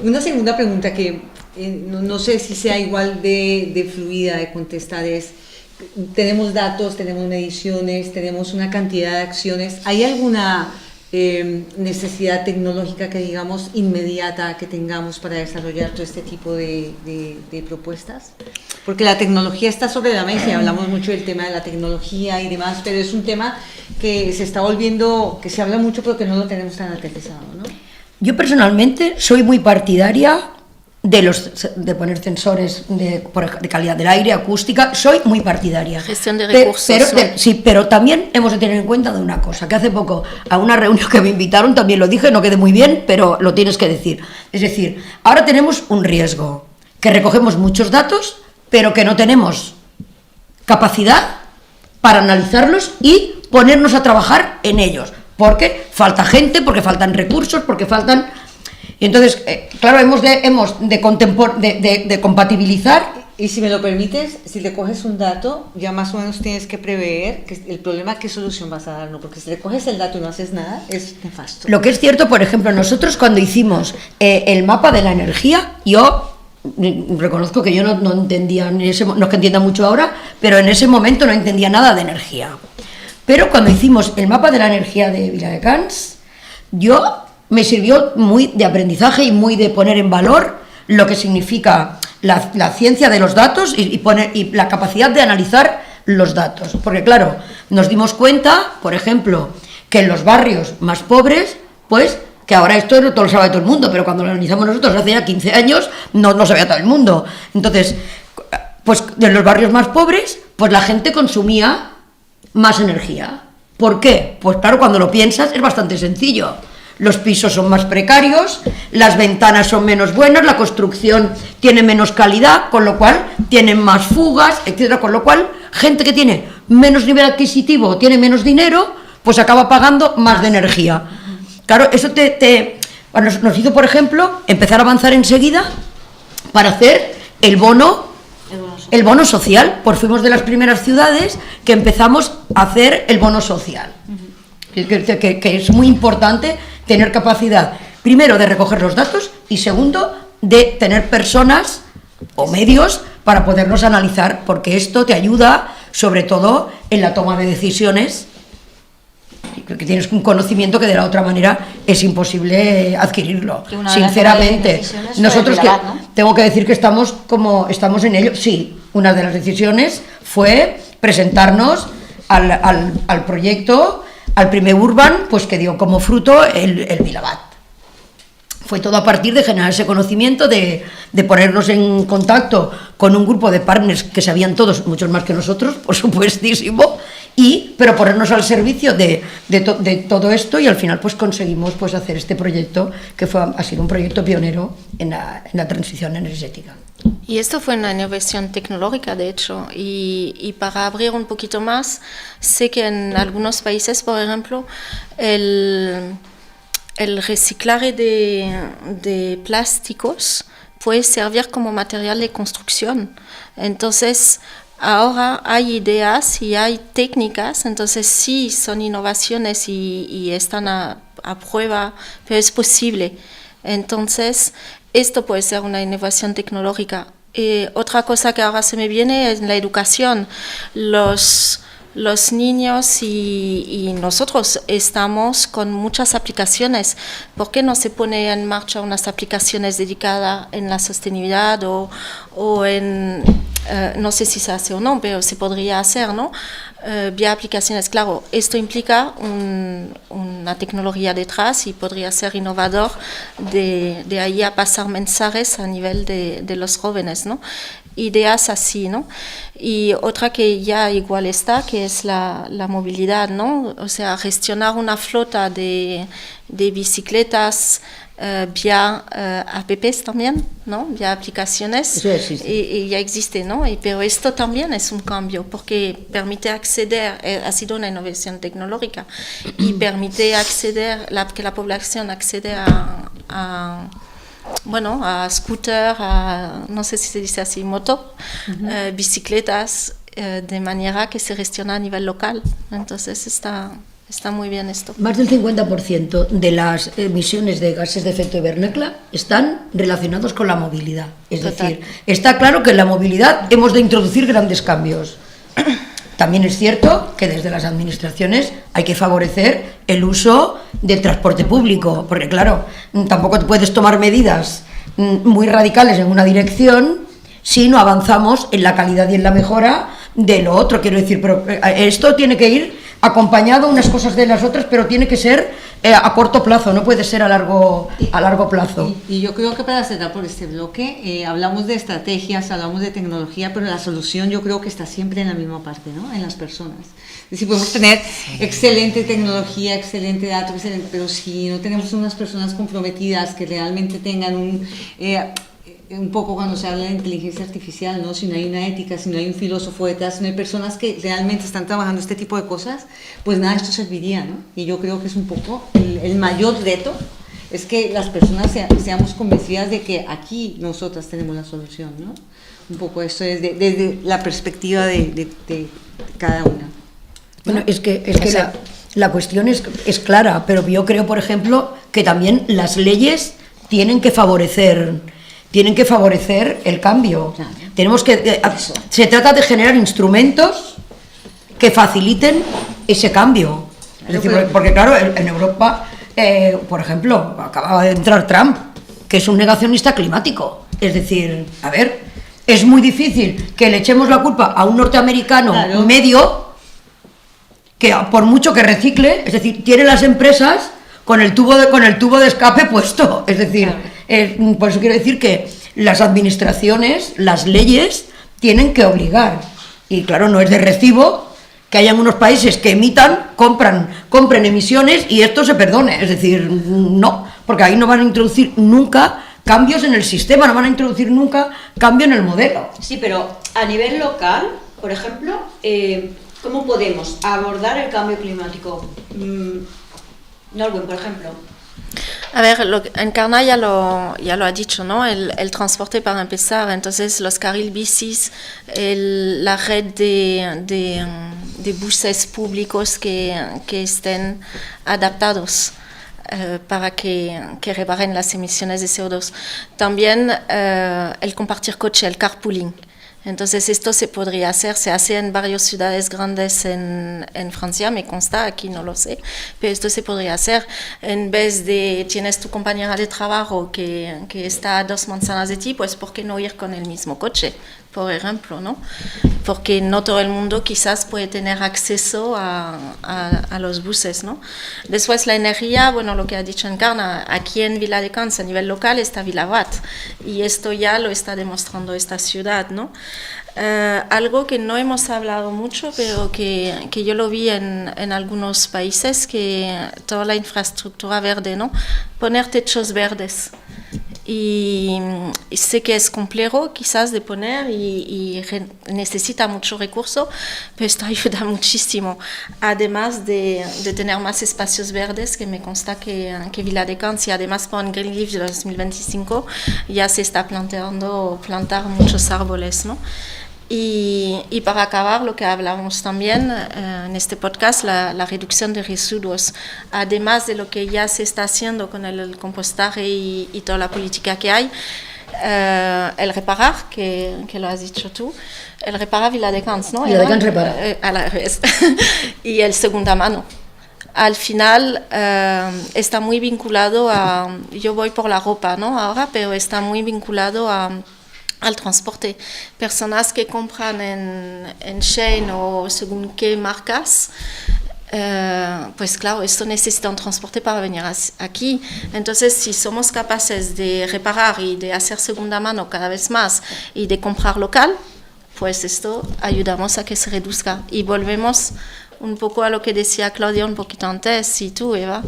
Una segunda pregunta que no sé si sea igual de fluida de contestar es, tenemos datos, tenemos mediciones, tenemos una cantidad de acciones. ¿Hay alguna necesidad tecnológica que digamos inmediata que tengamos para desarrollar todo este tipo de propuestas? Porque la tecnología está sobre la mesa y hablamos mucho del tema de la tecnología y demás, pero es un tema que se está volviendo, que se habla mucho pero que no lo tenemos tan aterrizado, ¿no? Yo personalmente soy muy partidaria de poner sensores de calidad del aire, acústica, soy muy partidaria. Gestión de recursos. Pero también hemos de tener en cuenta de una cosa, que hace poco a una reunión que me invitaron, también lo dije, no quedé muy bien, pero lo tienes que decir. Es decir, ahora tenemos un riesgo, que recogemos muchos datos, pero que no tenemos capacidad para analizarlos y ponernos a trabajar en ellos, porque falta gente, porque faltan recursos, porque faltan... Y entonces, claro, hemos de compatibilizar. Y si me lo permites, si le coges un dato, ya más o menos tienes que prever que el problema, qué solución vas a dar, ¿no? Porque si le coges el dato y no haces nada, es nefasto. Lo que es cierto, por ejemplo, nosotros cuando hicimos el mapa de la energía, yo reconozco que yo no entendía, no es que entienda mucho ahora, pero en ese momento no entendía nada de energía. Pero cuando hicimos el mapa de la energía de Viladecans, me sirvió muy de aprendizaje y muy de poner en valor lo que significa la ciencia de los datos y la capacidad de analizar los datos. Porque claro, nos dimos cuenta, por ejemplo, que en los barrios más pobres, pues, que ahora esto no lo sabe todo el mundo, pero cuando lo analizamos nosotros hace ya 15 años, no lo sabía todo el mundo. Entonces, pues en los barrios más pobres, pues la gente consumía más energía. ¿Por qué? Pues claro, cuando lo piensas es bastante sencillo. Los pisos son más precarios, las ventanas son menos buenas, la construcción tiene menos calidad, con lo cual tienen más fugas, etcétera, con lo cual gente que tiene menos nivel adquisitivo, tiene menos dinero, pues acaba pagando más de energía. Claro, eso nos hizo, por ejemplo, empezar a avanzar enseguida para hacer el bono social. Pues fuimos de las primeras ciudades que empezamos a hacer el bono social. Que es muy importante tener capacidad, primero, de recoger los datos y segundo, de tener personas o medios para poderlos analizar, porque esto te ayuda sobre todo en la toma de decisiones, que tienes un conocimiento que de la otra manera es imposible adquirirlo, sinceramente. Nosotros tengo que decir que estamos en ello. Sí, una de las decisiones fue presentarnos al proyecto, al primer Urban, pues que dio como fruto el Vilabat. Fue todo a partir de generar ese conocimiento, de ponernos en contacto con un grupo de partners que sabían todos, muchos más que nosotros, por supuestísimo, pero ponernos al servicio de todo esto, y al final pues conseguimos pues hacer este proyecto que ha sido un proyecto pionero en la transición energética. Y esto fue una innovación tecnológica, de hecho, y para abrir un poquito más, sé que en algunos países, por ejemplo, el reciclaje de plásticos puede servir como material de construcción. Entonces, ahora hay ideas y hay técnicas, entonces sí son innovaciones y están a prueba, pero es posible. Entonces, esto puede ser una innovación tecnológica. Otra cosa que ahora se me viene es la educación. Los niños y nosotros estamos con muchas aplicaciones. ¿Por qué no se pone en marcha unas aplicaciones dedicadas en la sostenibilidad o en, no sé si se hace o no, pero se podría hacer, ¿no? Vía aplicaciones, claro, esto implica una tecnología detrás y podría ser innovador de ahí a pasar mensajes a nivel de los jóvenes, ¿no? Ideas así, ¿no? Y otra que ya igual está, que es la movilidad, ¿no? O sea, gestionar una flota de bicicletas vía apps también, ¿no? Vía aplicaciones. Eso existe. Y ya existe, ¿no? Pero esto también es un cambio, porque permite acceder, ha sido una innovación tecnológica, y permite acceder, que la población accede a scooter, no sé si se dice así, moto, bicicletas, de manera que se gestiona a nivel local. Entonces está muy bien esto. Más del 50% de las emisiones de gases de efecto invernadero están relacionados con la movilidad. Es decir, está claro que en la movilidad hemos de introducir grandes cambios. También es cierto que desde las administraciones hay que favorecer el uso del transporte público, porque claro, tampoco puedes tomar medidas muy radicales en una dirección si no avanzamos en la calidad y en la mejora de lo otro. Quiero decir, pero esto tiene que ir acompañado unas cosas de las otras, pero tiene que ser a corto plazo, no puede ser a largo plazo. Y yo creo que para cerrar por este bloque, hablamos de estrategias, hablamos de tecnología, pero la solución yo creo que está siempre en la misma parte, ¿no? En las personas. Es decir, podemos tener excelente tecnología, excelente datos, pero si no tenemos unas personas comprometidas que realmente tengan un poco cuando se habla de inteligencia artificial, ¿no? Si no hay una ética, si no hay un filósofo detrás, si no hay personas que realmente están trabajando este tipo de cosas, pues nada, esto serviría, ¿no? Y yo creo que es un poco el mayor reto, es que las personas seamos convencidas de que aquí nosotras tenemos la solución, ¿no? Un poco esto desde la perspectiva de cada una, ¿no? Bueno, es que la cuestión es clara, pero yo creo, por ejemplo, que también las leyes tienen que favorecer tienen que favorecer el cambio. Tenemos que, se trata de generar instrumentos que faciliten ese cambio. Es decir, porque claro, en Europa, por ejemplo, acaba de entrar Trump, que es un negacionista climático. Es decir, a ver, es muy difícil que le echemos la culpa a un norteamericano medio, que por mucho que recicle, es decir, tiene las empresas con el tubo de escape puesto. Es decir, por eso quiero decir que las administraciones, las leyes, tienen que obligar. Y claro, no es de recibo que hayan unos países que emitan, compren emisiones y esto se perdone. Es decir, no, porque ahí no van a introducir nunca cambios en el sistema, no van a introducir nunca cambio en el modelo. Sí, pero a nivel local, por ejemplo, ¿cómo podemos abordar el cambio climático? Nolwenn, por ejemplo. A ver, Encarna ya lo ha dicho, ¿no? El transporte para empezar, entonces los carril bicis, la red de buses públicos que estén adaptados para que reparen las emisiones de CO2. También el compartir coche, el carpooling. Entonces esto se podría hacer, se hace en varias ciudades grandes en Francia, me consta, aquí no lo sé, pero esto se podría hacer. En vez de tienes tu compañera de trabajo que está a 2 manzanas de ti, pues ¿por qué no ir con el mismo coche? Por ejemplo, ¿no? Porque no todo el mundo quizás puede tener acceso a los buses, ¿no? Después la energía, bueno, lo que ha dicho Encarna, aquí en Viladecans a nivel local está Vilabat y esto ya lo está demostrando esta ciudad, ¿no? Algo que no hemos hablado mucho, pero que yo lo vi en algunos países, que toda la infraestructura verde, ¿no? Poner techos verdes. Y sé que es complejo quizás de poner y necesita mucho recurso, pero esto ayuda muchísimo. Además de tener más espacios verdes, que me consta que Viladecans, y además con Green Leaf de 2025 ya se está plantar muchos árboles, ¿no? Y para acabar, lo que hablamos también en este podcast, la reducción de residuos, además de lo que ya se está haciendo con el compostaje y toda la política que hay, el reparar, que lo has dicho tú, el reparar Viladecans, ¿no? Viladecans repara. A la vez. Y el segunda mano. Al final está muy vinculado a, yo voy por la ropa, ¿no? Ahora, pero está muy vinculado al transporte. Personas que compran en Shein o según qué marcas, pues claro, esto necesita un transporte para venir aquí. Entonces, si somos capaces de reparar y de hacer segunda mano cada vez más y de comprar local, pues esto ayudamos a que se reduzca. Y volvemos un poco a lo que decía Claudia un poquito antes, y tú, Eva,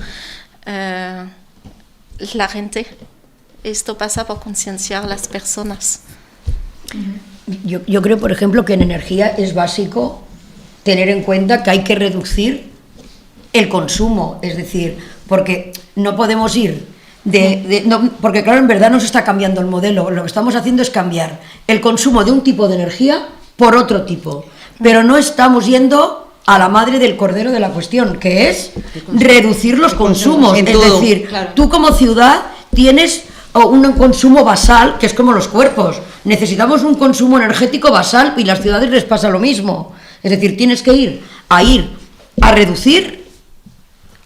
la gente. Esto pasa por concienciar a las personas. Yo creo, por ejemplo, que en energía es básico tener en cuenta que hay que reducir el consumo, es decir, porque no podemos ir porque claro, en verdad no se está cambiando el modelo, lo que estamos haciendo es cambiar el consumo de un tipo de energía por otro tipo, pero no estamos yendo a la madre del cordero de la cuestión, que es reducir los consumos, es decir, claro, tú como ciudad tienes un consumo basal, que es como los cuerpos. Necesitamos un consumo energético basal y las ciudades les pasa lo mismo. Es decir, tienes que ir a reducir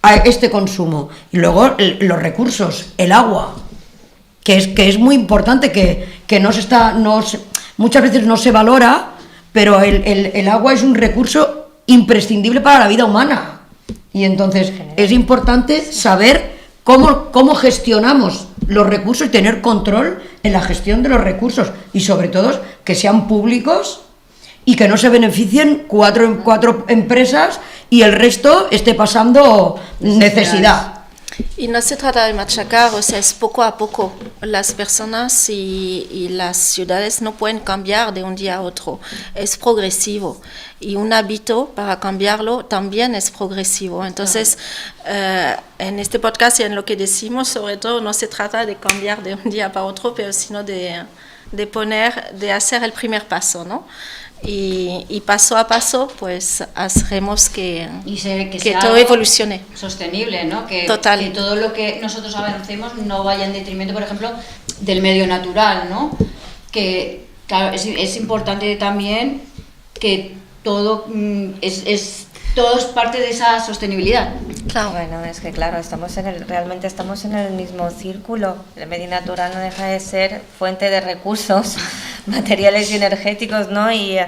a este consumo. Y luego los recursos, el agua, que es muy importante, que muchas veces no se valora, pero el agua es un recurso imprescindible para la vida humana. Y entonces es importante saber cómo gestionamos los recursos y tener control en la gestión de los recursos y sobre todo que sean públicos y que no se beneficien cuatro empresas y el resto esté pasando necesidad. Y no se trata de machacar, o sea, es poco a poco. Las personas y las ciudades no pueden cambiar de un día a otro. Es progresivo. Y un hábito, para cambiarlo, también es progresivo. Entonces, en este podcast y en lo que decimos, sobre todo, no se trata de cambiar de un día para otro, pero sino de hacer el primer paso, ¿no? Y paso a paso pues haremos que todo evolucione. Sostenible, ¿no? Que Total. Que todo lo que nosotros avancemos no vaya en detrimento, por ejemplo, del medio natural, ¿no? Que claro, es importante también que todo todo es parte de esa sostenibilidad. Claro. Bueno, es que claro, realmente estamos en el mismo círculo. El medio natural no deja de ser fuente de recursos materiales y energéticos, ¿no? Y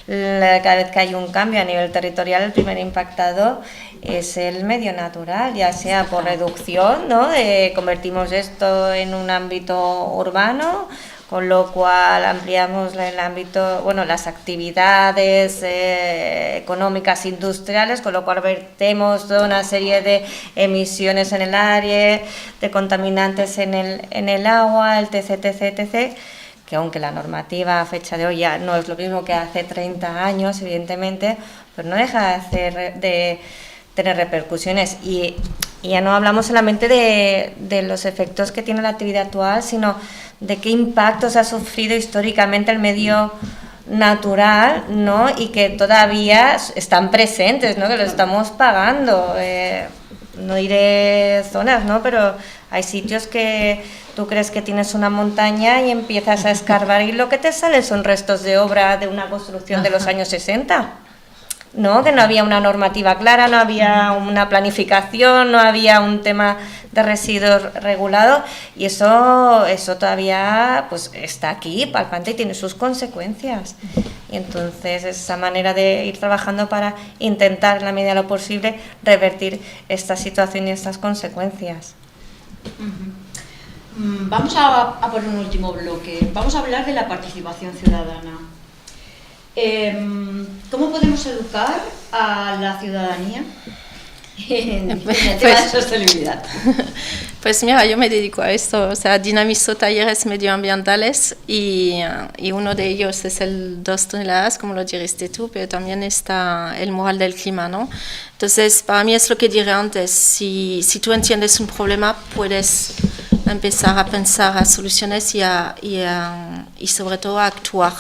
cada vez que hay un cambio a nivel territorial, el primer impactado es el medio natural, ya sea por reducción, ¿no? Convertimos esto en un ámbito urbano, con lo cual ampliamos el ámbito, bueno, las actividades económicas industriales, con lo cual vertemos toda una serie de emisiones en el aire, de contaminantes en el agua, el etc., que aunque la normativa a fecha de hoy ya no es lo mismo que hace 30 años, evidentemente, pero no deja de tener repercusiones. Y ya no hablamos solamente de los efectos que tiene la actividad actual, sino de qué impactos ha sufrido históricamente el medio natural, ¿no? Y que todavía están presentes, ¿no? Que lo estamos pagando. No diré zonas, ¿no? Pero hay sitios que tú crees que tienes una montaña y empiezas a escarbar y lo que te sale son restos de obra de una construcción de los años 60. ¿No? Que no había una normativa clara, no había una planificación, no había un tema de residuos regulado, y eso todavía pues está aquí, palpante, y tiene sus consecuencias. Y entonces esa manera de ir trabajando para intentar, en la medida de lo posible, revertir esta situación y estas consecuencias. Vamos a por un último bloque. Vamos a hablar de la participación ciudadana. ¿Cómo podemos educar a la ciudadanía en el tema de sostenibilidad? Pues mira, yo me dedico a esto, o sea, dinamizo talleres medioambientales y uno de ellos es el 2 toneladas, como lo dijiste tú, pero también está el mural del clima, ¿no? Entonces, para mí es lo que dije antes, si tú entiendes un problema, puedes empezar a pensar a soluciones y sobre todo a actuar.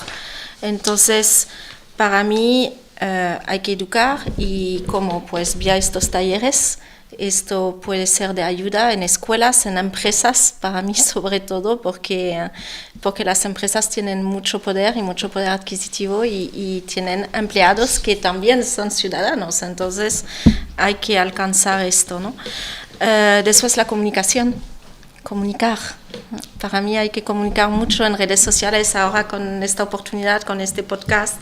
Entonces, para mí hay que educar y como pues vía estos talleres, esto puede ser de ayuda en escuelas, en empresas, para mí sobre todo, porque las empresas tienen mucho poder y mucho poder adquisitivo y tienen empleados que también son ciudadanos, entonces hay que alcanzar esto, ¿no? Después la comunicación. Comunicar. Para mí hay que comunicar mucho en redes sociales ahora con esta oportunidad, con este podcast,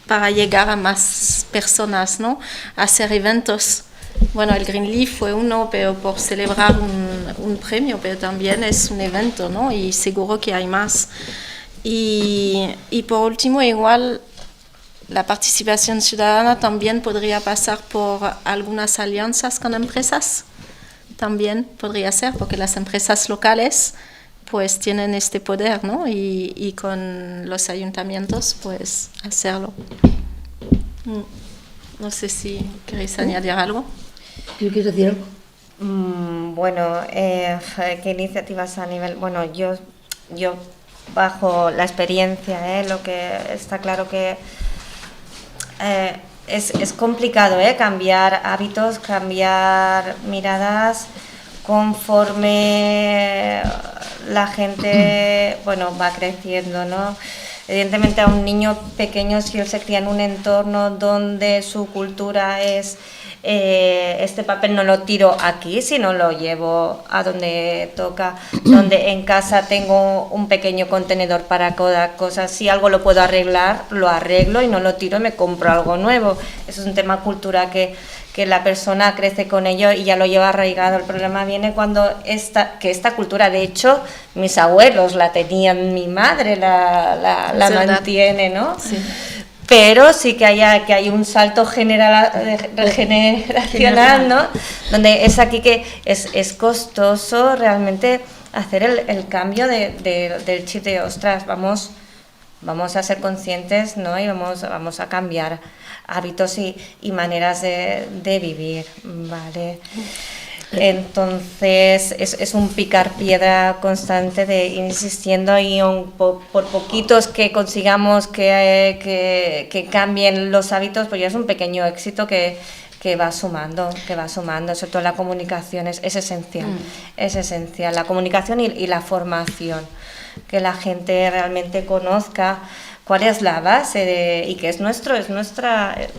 para llegar a más personas, ¿no? Hacer eventos. Bueno, el Green Leaf fue uno, pero por celebrar un premio, pero también es un evento, ¿no? Y seguro que hay más. Y por último, igual, la participación ciudadana también podría pasar por algunas alianzas con empresas. También podría ser, porque las empresas locales pues tienen este poder, ¿no? Y con los ayuntamientos pues hacerlo. No sé si queréis añadir algo. ¿Quieres decir algo? Bueno, ¿qué iniciativas a nivel? Bueno, yo bajo la experiencia, lo que está claro que es complicado, cambiar hábitos, cambiar miradas conforme la gente, bueno, va creciendo, ¿no? Evidentemente a un niño pequeño, si él se cría en un entorno donde su cultura es este papel no lo tiro aquí, sino lo llevo a donde toca, donde en casa tengo un pequeño contenedor para cada cosa, si algo lo puedo arreglar, lo arreglo y no lo tiro y me compro algo nuevo. Eso es un tema cultural que la persona crece con ello y ya lo lleva arraigado. El problema viene cuando esta cultura, de hecho, mis abuelos la tenían, mi madre la mantiene, ¿no? Sí. Pero sí que hay un salto generacional, ¿no? Donde es aquí que es costoso realmente hacer el cambio del chip de, ostras, vamos a ser conscientes, ¿no? Y vamos a cambiar hábitos y maneras de vivir, ¿vale? Entonces es un picar piedra constante de ir insistiendo y por poquitos que consigamos que cambien los hábitos, pues ya es un pequeño éxito que que va sumando, sobre todo la comunicación es esencial, es esencial, la comunicación y la formación, que la gente realmente conozca cuál es la base y que es nuestra,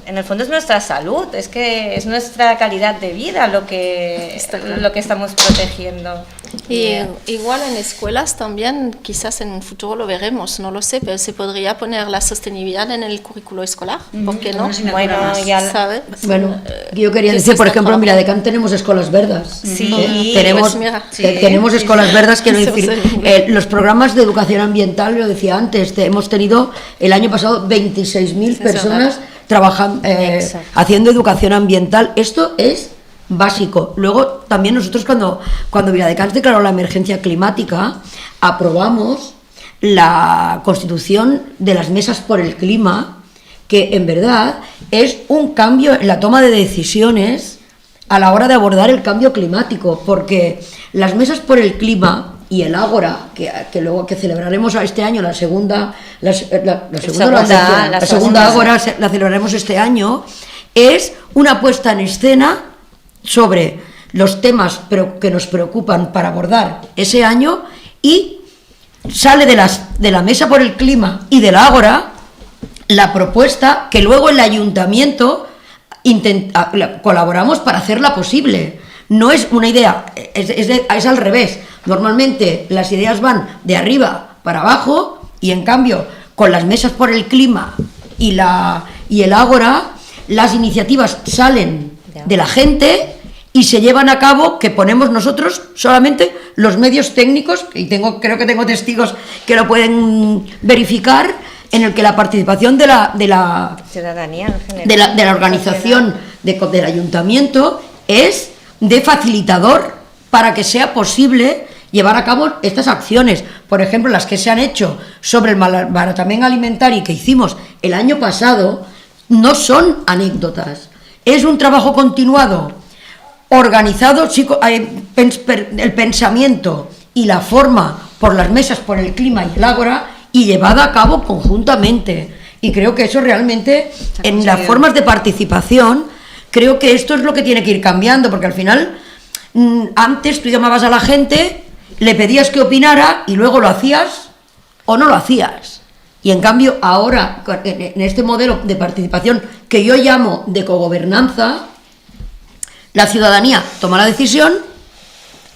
en el fondo es nuestra salud, es que es nuestra calidad de vida lo que estamos protegiendo. Y igual en escuelas también, quizás en un futuro lo veremos, no lo sé, pero se podría poner la sostenibilidad en el currículo escolar, ¿por qué no? Bueno, ya ¿sabes? Bueno, yo quería decir, por ejemplo, en Viladecans tenemos escolas verdes. Sí, tenemos, pues mira. tenemos escolas verdes, quiero decir, los programas de educación ambiental, lo decía antes, hemos tenido el año pasado 26.000 personas trabajando, haciendo educación ambiental. Esto es básico. Luego también nosotros cuando Viladecans declaró la emergencia climática, aprobamos la constitución de las mesas por el clima, que en verdad es un cambio en la toma de decisiones a la hora de abordar el cambio climático, porque las mesas por el clima y el Ágora, que luego que celebraremos este año la segunda Ágora la celebraremos este año, es una puesta en escena sobre los temas que nos preocupan para abordar ese año, y sale de la mesa por el clima y del Ágora la propuesta que luego el ayuntamiento colaboramos para hacerla posible. No es una idea, es al revés. Normalmente las ideas van de arriba para abajo, y en cambio con las mesas por el clima y el Ágora, las iniciativas salen de la gente y se llevan a cabo, que ponemos nosotros solamente los medios técnicos, y creo que tengo testigos que lo pueden verificar, en el que la participación de la ciudadanía en general, de la organización del ayuntamiento es de facilitador para que sea posible llevar a cabo estas acciones. Por ejemplo, las que se han hecho sobre el malbaratamiento alimentario que hicimos el año pasado no son anécdotas, es un trabajo continuado, organizado, el pensamiento y la forma por las mesas por el clima y el Ágora, y llevada a cabo conjuntamente. Y creo que eso realmente, en las formas de participación, creo que esto es lo que tiene que ir cambiando, porque al final, antes tú llamabas a la gente, le pedías que opinara y luego lo hacías o no lo hacías. Y en cambio ahora, en este modelo de participación que yo llamo de cogobernanza, la ciudadanía toma la decisión,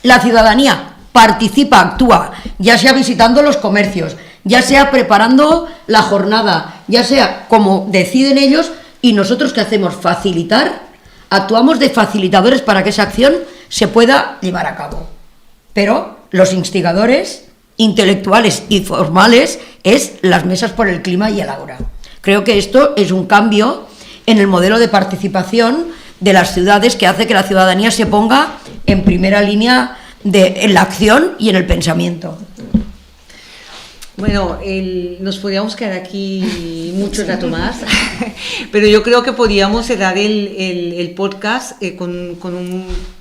la ciudadanía participa, actúa, ya sea visitando los comercios, ya sea preparando la jornada, ya sea como deciden ellos, y nosotros ¿qué hacemos? Facilitar, actuamos de facilitadores para que esa acción se pueda llevar a cabo. Pero los instigadores intelectuales y formales es las mesas por el clima y el Ágora. Creo que esto es un cambio en el modelo de participación de las ciudades, que hace que la ciudadanía se ponga en primera línea en la acción y en el pensamiento. Bueno, nos podríamos quedar aquí mucho rato más, pero yo creo que podríamos cerrar el podcast con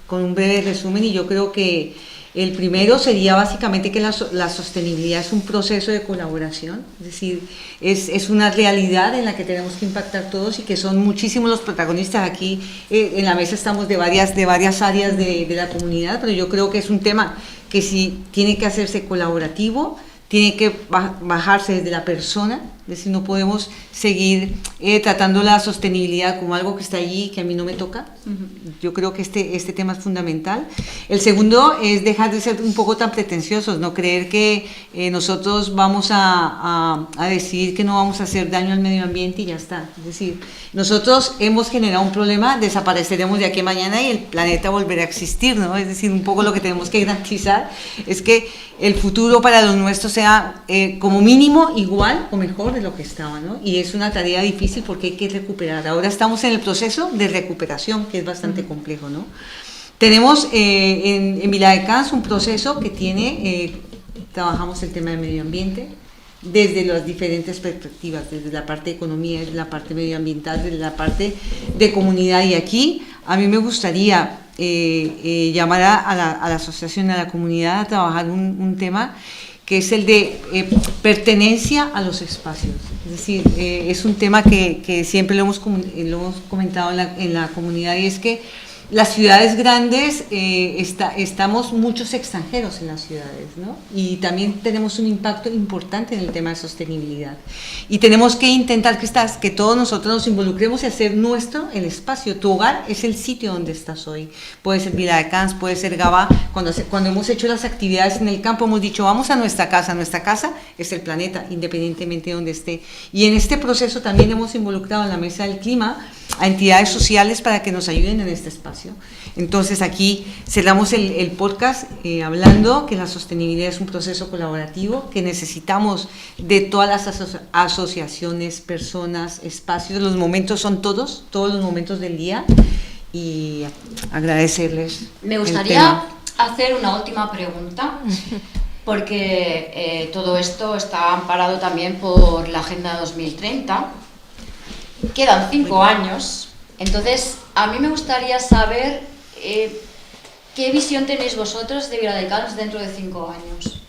un breve resumen, y yo creo que el primero sería básicamente que la sostenibilidad es un proceso de colaboración, es decir, es una realidad en la que tenemos que impactar todos, y que son muchísimos los protagonistas aquí. En la mesa estamos de varias áreas de la comunidad, pero yo creo que es un tema que sí tiene que hacerse colaborativo, tiene que bajarse desde la persona, es decir, no podemos seguir tratando la sostenibilidad como algo que está allí, que a mí no me toca. Yo creo que este tema es fundamental. El segundo es dejar de ser un poco tan pretenciosos, no creer que nosotros vamos a decidir que no vamos a hacer daño al medio ambiente y ya está. Es decir, nosotros hemos generado un problema, desapareceremos de aquí a mañana y el planeta volverá a existir, ¿no? Es decir, un poco lo que tenemos que garantizar es que el futuro para los nuestros sea como mínimo igual o mejor de lo que estaba, ¿no? Y es una tarea difícil porque hay que recuperar. Ahora estamos en el proceso de recuperación, que es bastante complejo, ¿no? Tenemos en Viladecans un proceso que trabajamos el tema del medio ambiente desde las diferentes perspectivas, desde la parte de economía, desde la parte medioambiental, desde la parte de comunidad. Y aquí a mí me gustaría llamar a la asociación, a la comunidad, a trabajar un tema que es el de pertenencia a los espacios. Es decir, es un tema que siempre lo hemos comentado en la comunidad, y es que las ciudades grandes, estamos muchos extranjeros en las ciudades, ¿no? Y también tenemos un impacto importante en el tema de sostenibilidad. Y tenemos que intentar que todos nosotros nos involucremos y hacer nuestro el espacio. Tu hogar es el sitio donde estás hoy. Puede ser Viladecans, puede ser Gavà. Cuando hemos hecho las actividades en el campo, hemos dicho, vamos a nuestra casa. Nuestra casa es el planeta, independientemente de donde esté. Y en este proceso también hemos involucrado en la Mesa del Clima a entidades sociales para que nos ayuden en este espacio. Entonces aquí cerramos el podcast hablando que la sostenibilidad es un proceso colaborativo, que necesitamos de todas las asociaciones, personas, espacios. Los momentos son todos los momentos del día, y agradecerles. Me gustaría hacer una última pregunta, porque todo esto está amparado también por la Agenda 2030. Quedan 5 años, entonces a mí me gustaría saber qué visión tenéis vosotros de Viladecans dentro de 5 años.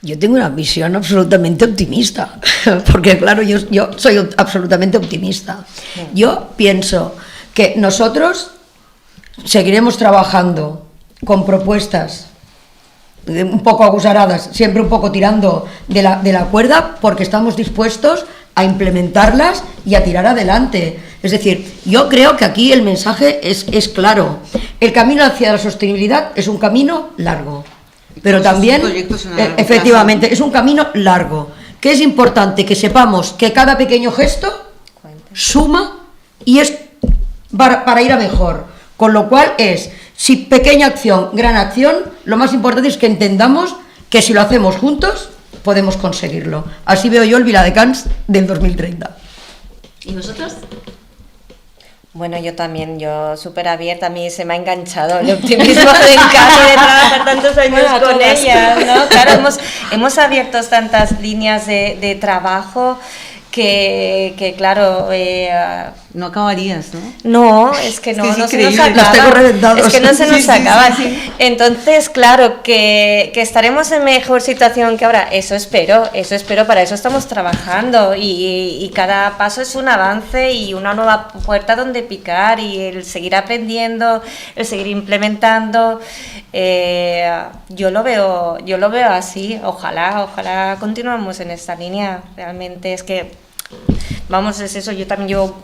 Yo tengo una visión absolutamente optimista, porque claro, yo soy absolutamente optimista. Yo pienso que nosotros seguiremos trabajando con propuestas un poco aguzaradas, siempre un poco tirando de la cuerda, porque estamos dispuestos a implementarlas y a tirar adelante. Es decir, yo creo que aquí el mensaje es claro. El camino hacia la sostenibilidad es un camino largo, pero también, efectivamente, es un camino largo, que es importante que sepamos que cada pequeño gesto suma y es para ir a mejor, con lo cual si pequeña acción, gran acción, lo más importante es que entendamos que si lo hacemos juntos, podemos conseguirlo. Así veo yo el Viladecans del 2030. ¿Y vosotros? Bueno, yo también, yo súper abierta, a mí se me ha enganchado el optimismo de Cami, de trabajar tantos años con ella, ¿no? Claro, hemos abierto tantas líneas de trabajo que claro... no acabarías, ¿no? No, es que no se nos acaba. Los tengo reventados. Es que no se nos acaba. Entonces, claro, que estaremos en mejor situación que ahora. Eso espero, para eso estamos trabajando. Y cada paso es un avance y una nueva puerta donde picar, y el seguir aprendiendo, el seguir implementando. Yo lo veo así. Ojalá continuemos en esta línea. Realmente es que... Vamos, es eso, yo también llevo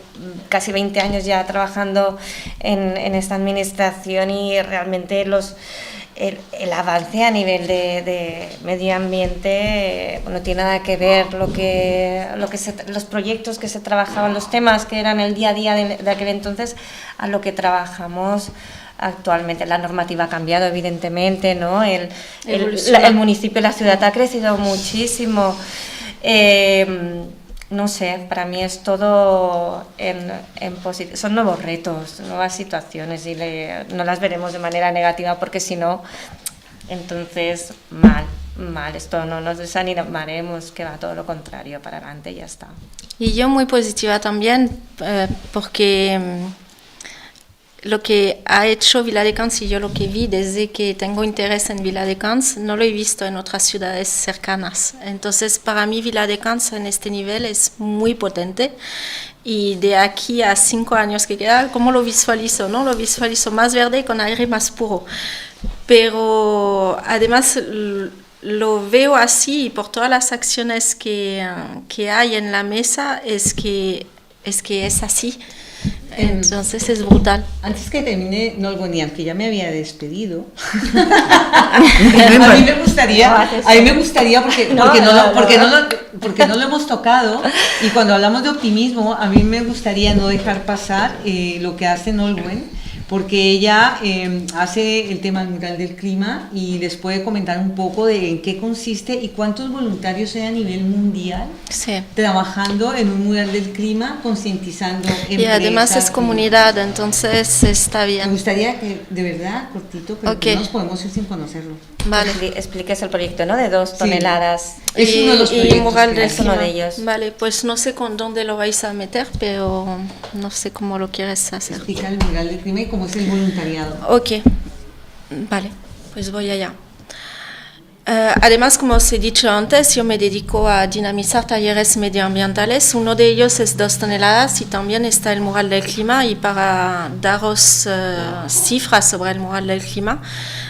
casi 20 años ya trabajando en esta administración, y realmente el avance a nivel de medio ambiente no tiene nada que ver los proyectos que se trabajaban, los temas que eran el día a día de aquel entonces, a lo que trabajamos actualmente. La normativa ha cambiado, evidentemente, ¿no? El municipio, la ciudad ha crecido muchísimo. No sé, para mí es todo en positivo. Son nuevos retos, nuevas situaciones, y no las veremos de manera negativa, porque si no, entonces mal, esto no nos desanimaremos, que va todo lo contrario, para adelante y ya está. Y yo muy positiva también, porque lo que ha hecho Viladecans, y yo lo que vi desde que tengo interés en Viladecans, no lo he visto en otras ciudades cercanas. Entonces, para mí Viladecans en este nivel es muy potente, y de aquí a 5 años que queda, ¿cómo lo visualizo? ¿No? Lo visualizo más verde, con aire más puro. Pero además lo veo así, y por todas las acciones que hay en la mesa, es que es así. Entonces es brutal. Antes que termine, Nolgonian, que ya me había despedido, a mí me gustaría porque no lo hemos tocado, y cuando hablamos de optimismo, a mí me gustaría no dejar pasar lo que hace Nolguen, porque ella hace el tema del mural del clima, y les puede comentar un poco de en qué consiste y cuántos voluntarios hay a nivel mundial trabajando en un mural del clima, concientizando empresas. Y además es comunidad, entonces está bien. Me gustaría que, de verdad, cortito, pero no nos podemos ir sin conocerlo. Vale. Expliques el proyecto, ¿no? De 2 toneladas. Es uno de los proyectos. Mural del es uno de ellos. Vale, pues no sé con dónde lo vais a meter, pero no sé cómo lo quieres hacer. Explica el mural del clima y cómo es el voluntariado. Ok, vale. Pues voy allá. Además, como os he dicho antes, yo me dedico a dinamizar talleres medioambientales. Uno de ellos es 2 toneladas y también está el mural del clima. Y para daros cifras sobre el mural del clima,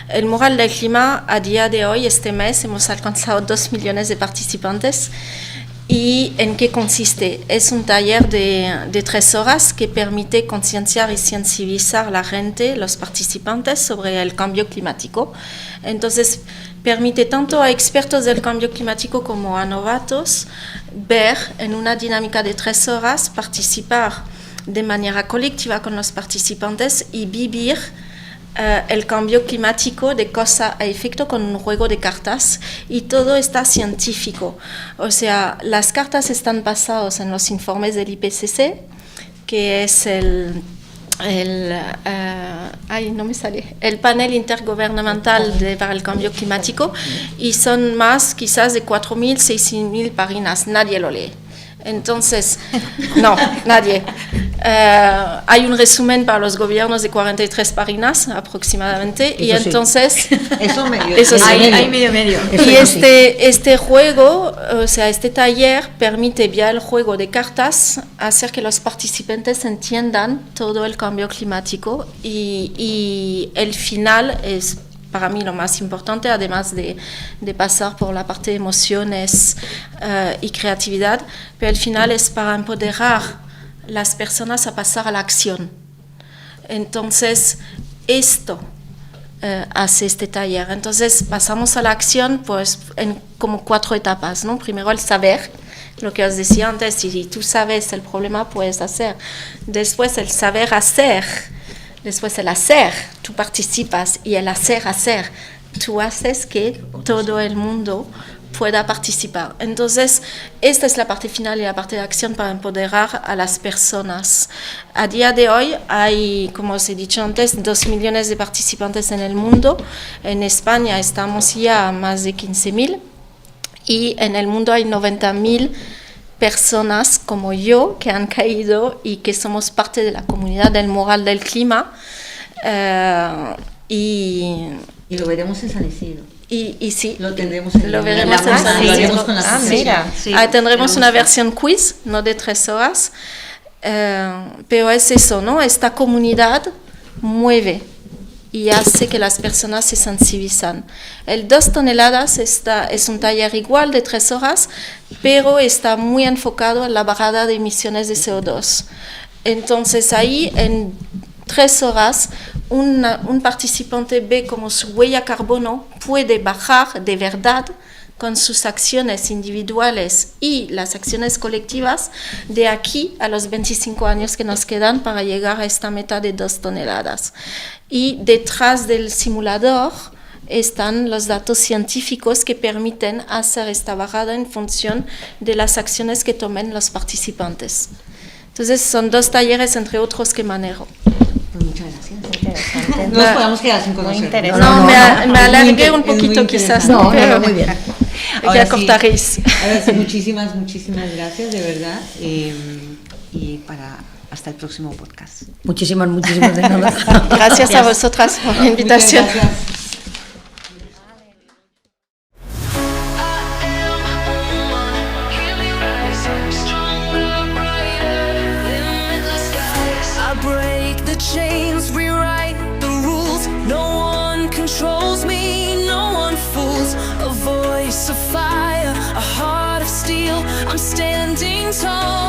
el mural del clima a día de hoy, este mes, hemos alcanzado 2 millones de participantes. ¿Y en qué consiste? Es un taller de 3 horas que permite concienciar y sensibilizar a la gente, los participantes, sobre el cambio climático. Entonces, permite tanto a expertos del cambio climático como a novatos ver en una dinámica de 3 horas, participar de manera colectiva con los participantes y vivir el cambio climático de causa a efecto con un juego de cartas, y todo está científico. O sea, las cartas están basadas en los informes del IPCC, que es el panel intergubernamental para el cambio climático, y son más quizás de 4.000, 6.000 páginas, nadie lo lee. Entonces, no, nadie. Hay un resumen para los gobiernos de 43 páginas aproximadamente, eso y entonces... Sí. Eso medio. Eso sí. Hay medio. Y este juego, o sea, este taller permite vía el juego de cartas hacer que los participantes entiendan todo el cambio climático, y el final es para mí lo más importante, además de pasar por la parte de emociones y creatividad, pero el final es para empoderar las personas a pasar a la acción. Entonces, esto hace este taller. Entonces, pasamos a la acción pues en como 4 etapas, ¿no? Primero el saber, lo que os decía antes, si tú sabes el problema, puedes hacer. Después el saber hacer. Después el hacer, tú participas, y el hacer, tú haces que todo el mundo pueda participar. Entonces, esta es la parte final y la parte de acción para empoderar a las personas. A día de hoy hay, como os he dicho antes, 2 millones de participantes en el mundo. En España estamos ya a más de 15.000, y en el mundo hay 90.000 personas como yo que han caído y que somos parte de la comunidad del mural del clima, y lo veremos en San Isidro. Y sí, lo tendremos veremos en San Isidro. Sí. Tendremos una versión quiz, no de 3 horas, pero es eso, ¿no? Esta comunidad mueve y hace que las personas se sensibilizan. El 2 toneladas es un taller igual de 3 horas, pero está muy enfocado en la bajada de emisiones de CO2. Entonces ahí en 3 horas un participante ve cómo su huella carbono puede bajar de verdad con sus acciones individuales y las acciones colectivas de aquí a los 25 años que nos quedan para llegar a esta meta de 2 toneladas. Y detrás del simulador están los datos científicos que permiten hacer esta bajada en función de las acciones que tomen los participantes. Entonces son 2 talleres, entre otros, que manejo. Pues muchas gracias. Interesante. No nos podemos quedar sin conocer. Me alargué un poquito quizás. No, muy bien. Ya cortaréis. Ahora sí, muchísimas gracias, de verdad. Y hasta el próximo podcast. Muchísimas de nada. Gracias a vosotras por la invitación. Muchas gracias. Chains rewrite the rules. No one controls me, no one fools. A voice of fire, a heart of steel. I'm standing tall.